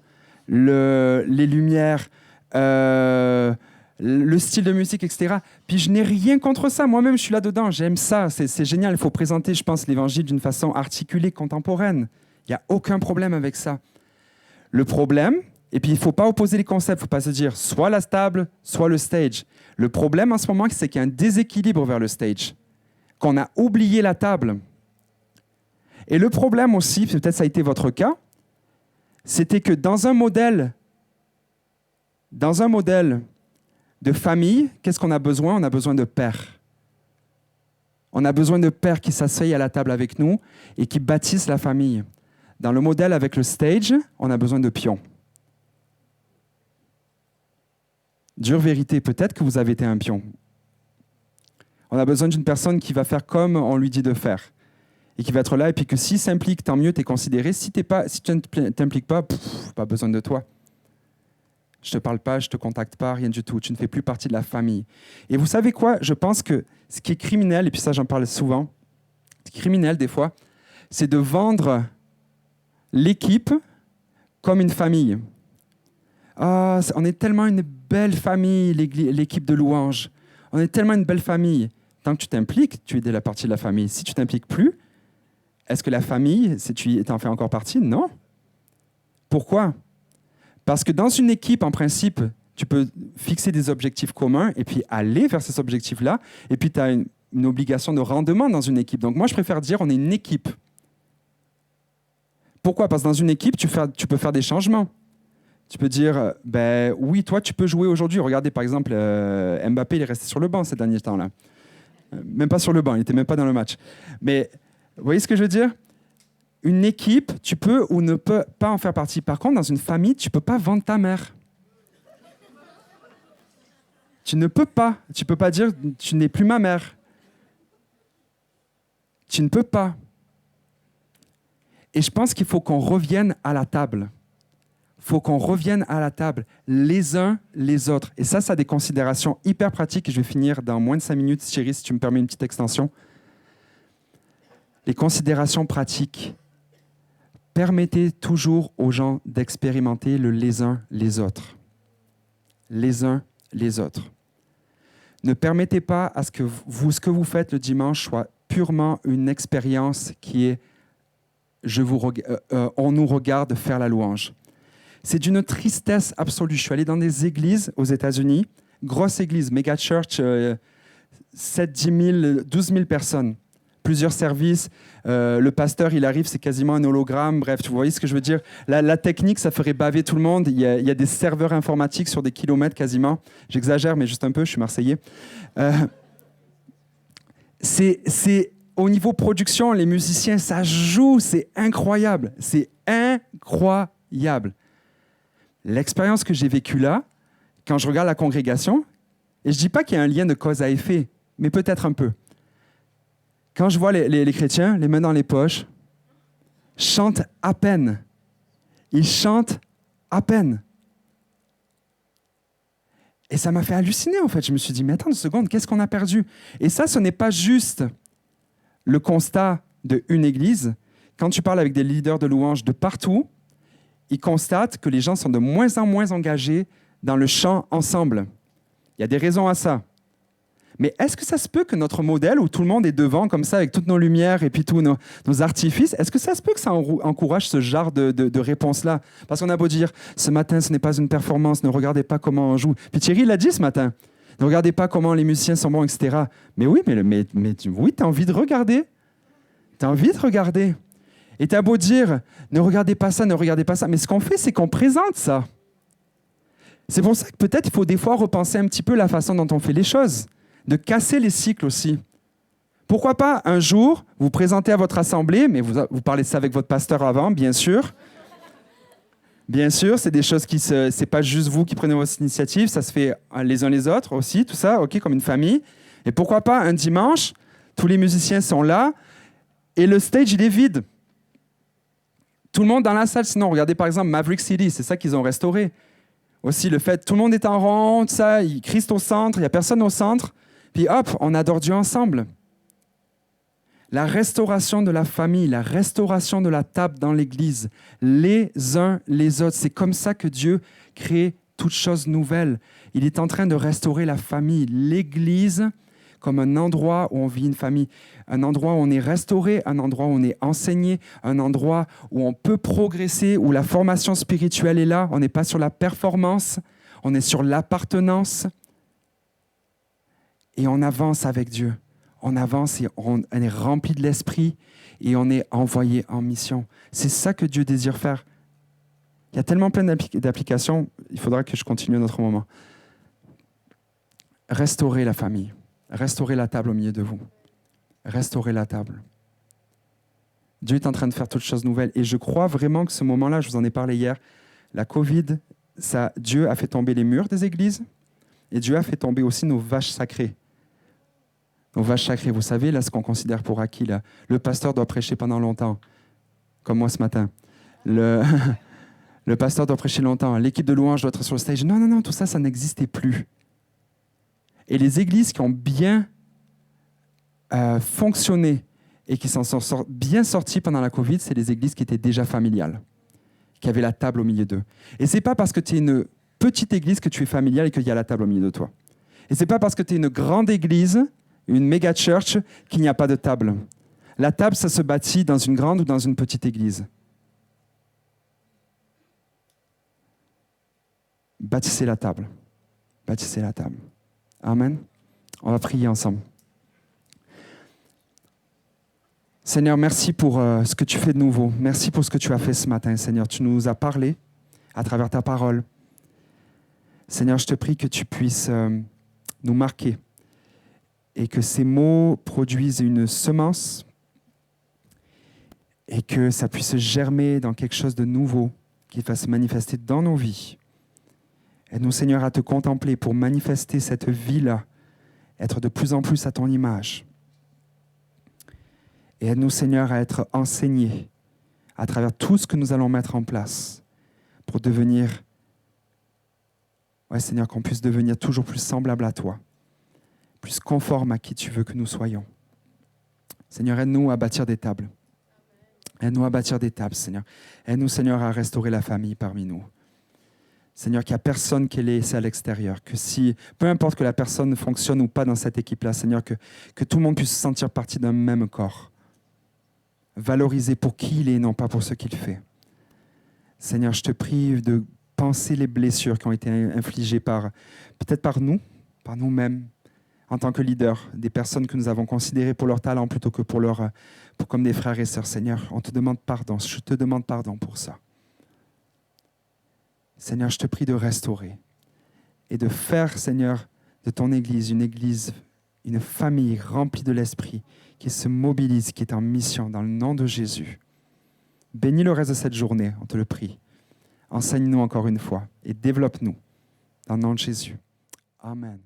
les lumières, le style de musique, etc. Puis je n'ai rien contre ça. Moi-même, je suis là-dedans. J'aime ça. C'est génial. Il faut présenter, je pense, l'évangile d'une façon articulée, contemporaine. Il n'y a aucun problème avec ça. Le problème, et puis il ne faut pas opposer les concepts. Il ne faut pas se dire soit la table, soit le stage. Le problème en ce moment, c'est qu'il y a un déséquilibre vers le stage, qu'on a oublié la table. Et le problème aussi, peut-être ça a été votre cas, c'était que dans un modèle de famille, qu'est-ce qu'on a besoin ? On a besoin de pères. On a besoin de pères qui s'asseyent à la table avec nous et qui bâtissent la famille. Dans le modèle avec le stage, on a besoin de pions. Dure vérité, peut-être que vous avez été un pion. On a besoin d'une personne qui va faire comme on lui dit de faire. et qui va être là, et puis que s'il s'implique, tant mieux, tu es considéré. Si tu ne t'impliques pas, pas besoin de toi. Je ne te parle pas, je ne te contacte pas, rien du tout. Tu ne fais plus partie de la famille. Et vous savez quoi? Je pense que ce qui est criminel, et puis ça j'en parle souvent, ce qui est criminel des fois, c'est de vendre l'équipe comme une famille. Ah, on est tellement une belle famille, l'équipe de louanges. On est tellement une belle famille. Tant que tu t'impliques, tu es de la partie de la famille. Si tu ne t'impliques plus, est-ce que la famille, tu en fais encore partie? Non. Pourquoi? Parce que dans une équipe, en principe, tu peux fixer des objectifs communs et puis aller vers ces objectifs-là. Et puis, tu as une obligation de rendement dans une équipe. Donc, moi, je préfère dire on est une équipe. Pourquoi? Parce que dans une équipe, tu peux faire des changements. Tu peux dire, oui, toi, tu peux jouer aujourd'hui. Regardez, par exemple, Mbappé, il est resté sur le banc ces derniers temps-là. Même pas sur le banc, il n'était même pas dans le match. Mais vous voyez ce que je veux dire? Une équipe, tu peux ou ne peux pas en faire partie. Par contre, dans une famille, tu ne peux pas vendre ta mère. Tu ne peux pas. Tu ne peux pas dire, tu n'es plus ma mère. Tu ne peux pas. Et je pense qu'il faut qu'on revienne à la table. Il faut qu'on revienne à la table, les uns les autres. Et ça a des considérations hyper pratiques. Et je vais finir dans moins de 5 minutes, chérie, si tu me permets une petite extension. Les considérations pratiques. Permettez toujours aux gens d'expérimenter les uns les autres. Les uns les autres. Ne permettez pas à ce que ce que vous faites le dimanche soit purement une expérience qui est on nous regarde faire la louange. C'est d'une tristesse absolue. Je suis allé dans des églises aux États-Unis, grosse église, méga church, 7, 10 000, 12 000 personnes, plusieurs services. Le pasteur, il arrive, c'est quasiment un hologramme. Bref, vous voyez ce que je veux dire? La technique, ça ferait baver tout le monde. Il y a des serveurs informatiques sur des kilomètres quasiment. J'exagère, mais juste un peu, je suis Marseillais. C'est au niveau production, les musiciens, ça joue, c'est incroyable. C'est incroyable. L'expérience que j'ai vécue là, quand je regarde la congrégation, et je ne dis pas qu'il y a un lien de cause à effet, mais peut-être un peu. Quand je vois les chrétiens, les mains dans les poches, chantent à peine. Ils chantent à peine. Et ça m'a fait halluciner, en fait. Je me suis dit, mais attends une seconde, qu'est-ce qu'on a perdu? Et ça, ce n'est pas juste le constat d'une église. Quand tu parles avec des leaders de louanges de partout, ils constatent que les gens sont de moins en moins engagés dans le chant ensemble. Il y a des raisons à ça. Mais est-ce que ça se peut que notre modèle, où tout le monde est devant comme ça, avec toutes nos lumières et puis tous nos artifices, est-ce que ça se peut que ça encourage ce genre de réponse-là? Parce qu'on a beau dire, ce matin, ce n'est pas une performance, ne regardez pas comment on joue. Puis Thierry l'a dit ce matin, ne regardez pas comment les musiciens sont bons, etc. Mais oui, mais oui, tu as envie de regarder. Tu as envie de regarder. Et tu as beau dire, ne regardez pas ça, ne regardez pas ça. Mais ce qu'on fait, c'est qu'on présente ça. C'est pour ça que peut-être il faut des fois repenser un petit peu la façon dont on fait les choses. De casser les cycles aussi. Pourquoi pas, un jour, vous présentez à votre assemblée, mais vous parlez de ça avec votre pasteur avant, bien sûr. Bien sûr, c'est des choses c'est pas juste vous qui prenez votre initiative, ça se fait les uns les autres aussi, tout ça, ok, comme une famille. Et pourquoi pas, un dimanche, tous les musiciens sont là, et le stage, il est vide. Tout le monde dans la salle, sinon, regardez par exemple Maverick City, c'est ça qu'ils ont restauré. Aussi, le fait, tout le monde est en rond, tout ça, Christ au centre, il n'y a personne au centre. Puis hop, on adore Dieu ensemble. La restauration de la famille, la restauration de la table dans l'Église, les uns les autres. C'est comme ça que Dieu crée toutes choses nouvelles. Il est en train de restaurer la famille, l'Église, comme un endroit où on vit une famille, un endroit où on est restauré, un endroit où on est enseigné, un endroit où on peut progresser, où la formation spirituelle est là. On n'est pas sur la performance, on est sur l'appartenance. Et on avance avec Dieu. On avance et on est rempli de l'Esprit et on est envoyé en mission. C'est ça que Dieu désire faire. Il y a tellement plein d'applications, il faudra que je continue un autre moment. Restaurer la famille. Restaurer la table au milieu de vous. Restaurer la table. Dieu est en train de faire toutes choses nouvelles. Et je crois vraiment que ce moment-là, je vous en ai parlé hier, la COVID, Dieu a fait tomber les murs des églises et Dieu a fait tomber aussi nos vaches sacrées. Nos vaches sacrées, vous savez, là, ce qu'on considère pour acquis, là, le pasteur doit prêcher pendant longtemps, comme moi ce matin. Le pasteur doit prêcher longtemps. L'équipe de louange doit être sur le stage. Non, non, non, tout ça, ça n'existait plus. Et les églises qui ont bien fonctionné et qui s'en sont bien sorties pendant la COVID, c'est les églises qui étaient déjà familiales, qui avaient la table au milieu d'eux. Et c'est pas parce que tu es une petite église que tu es familiale et qu'il y a la table au milieu de toi. Et c'est pas parce que tu es une grande église, une méga church, qu'il n'y a pas de table. La table, ça se bâtit dans une grande ou dans une petite église. Bâtissez la table. Bâtissez la table. Amen. On va prier ensemble. Seigneur, merci pour ce que tu fais de nouveau. Merci pour ce que tu as fait ce matin, Seigneur. Tu nous as parlé à travers ta parole. Seigneur, je te prie que tu puisses nous marquer et que ces mots produisent une semence et que ça puisse germer dans quelque chose de nouveau qui va se manifester dans nos vies. Aide-nous, Seigneur, à te contempler pour manifester cette vie-là, être de plus en plus à ton image. Et aide-nous, Seigneur, à être enseignés à travers tout ce que nous allons mettre en place pour devenir, Seigneur, qu'on puisse devenir toujours plus semblable à toi, plus conforme à qui tu veux que nous soyons. Seigneur, aide-nous à bâtir des tables. Aide-nous à bâtir des tables, Seigneur. Aide-nous, Seigneur, à restaurer la famille parmi nous. Seigneur, qu'il n'y a personne qui est laissé à l'extérieur, que si, peu importe que la personne fonctionne ou pas dans cette équipe-là, Seigneur, que tout le monde puisse se sentir partie d'un même corps. Valorisé pour qui il est, non pas pour ce qu'il fait. Seigneur, je te prie de penser les blessures qui ont été infligées peut-être par nous, par nous-mêmes, en tant que leaders, des personnes que nous avons considérées pour leur talent plutôt que pour comme des frères et sœurs. Seigneur, on te demande pardon. Je te demande pardon pour ça. Seigneur, je te prie de restaurer et de faire, Seigneur, de ton Église, une famille remplie de l'Esprit qui se mobilise, qui est en mission dans le nom de Jésus. Bénis le reste de cette journée, on te le prie. Enseigne-nous encore une fois et développe-nous dans le nom de Jésus. Amen.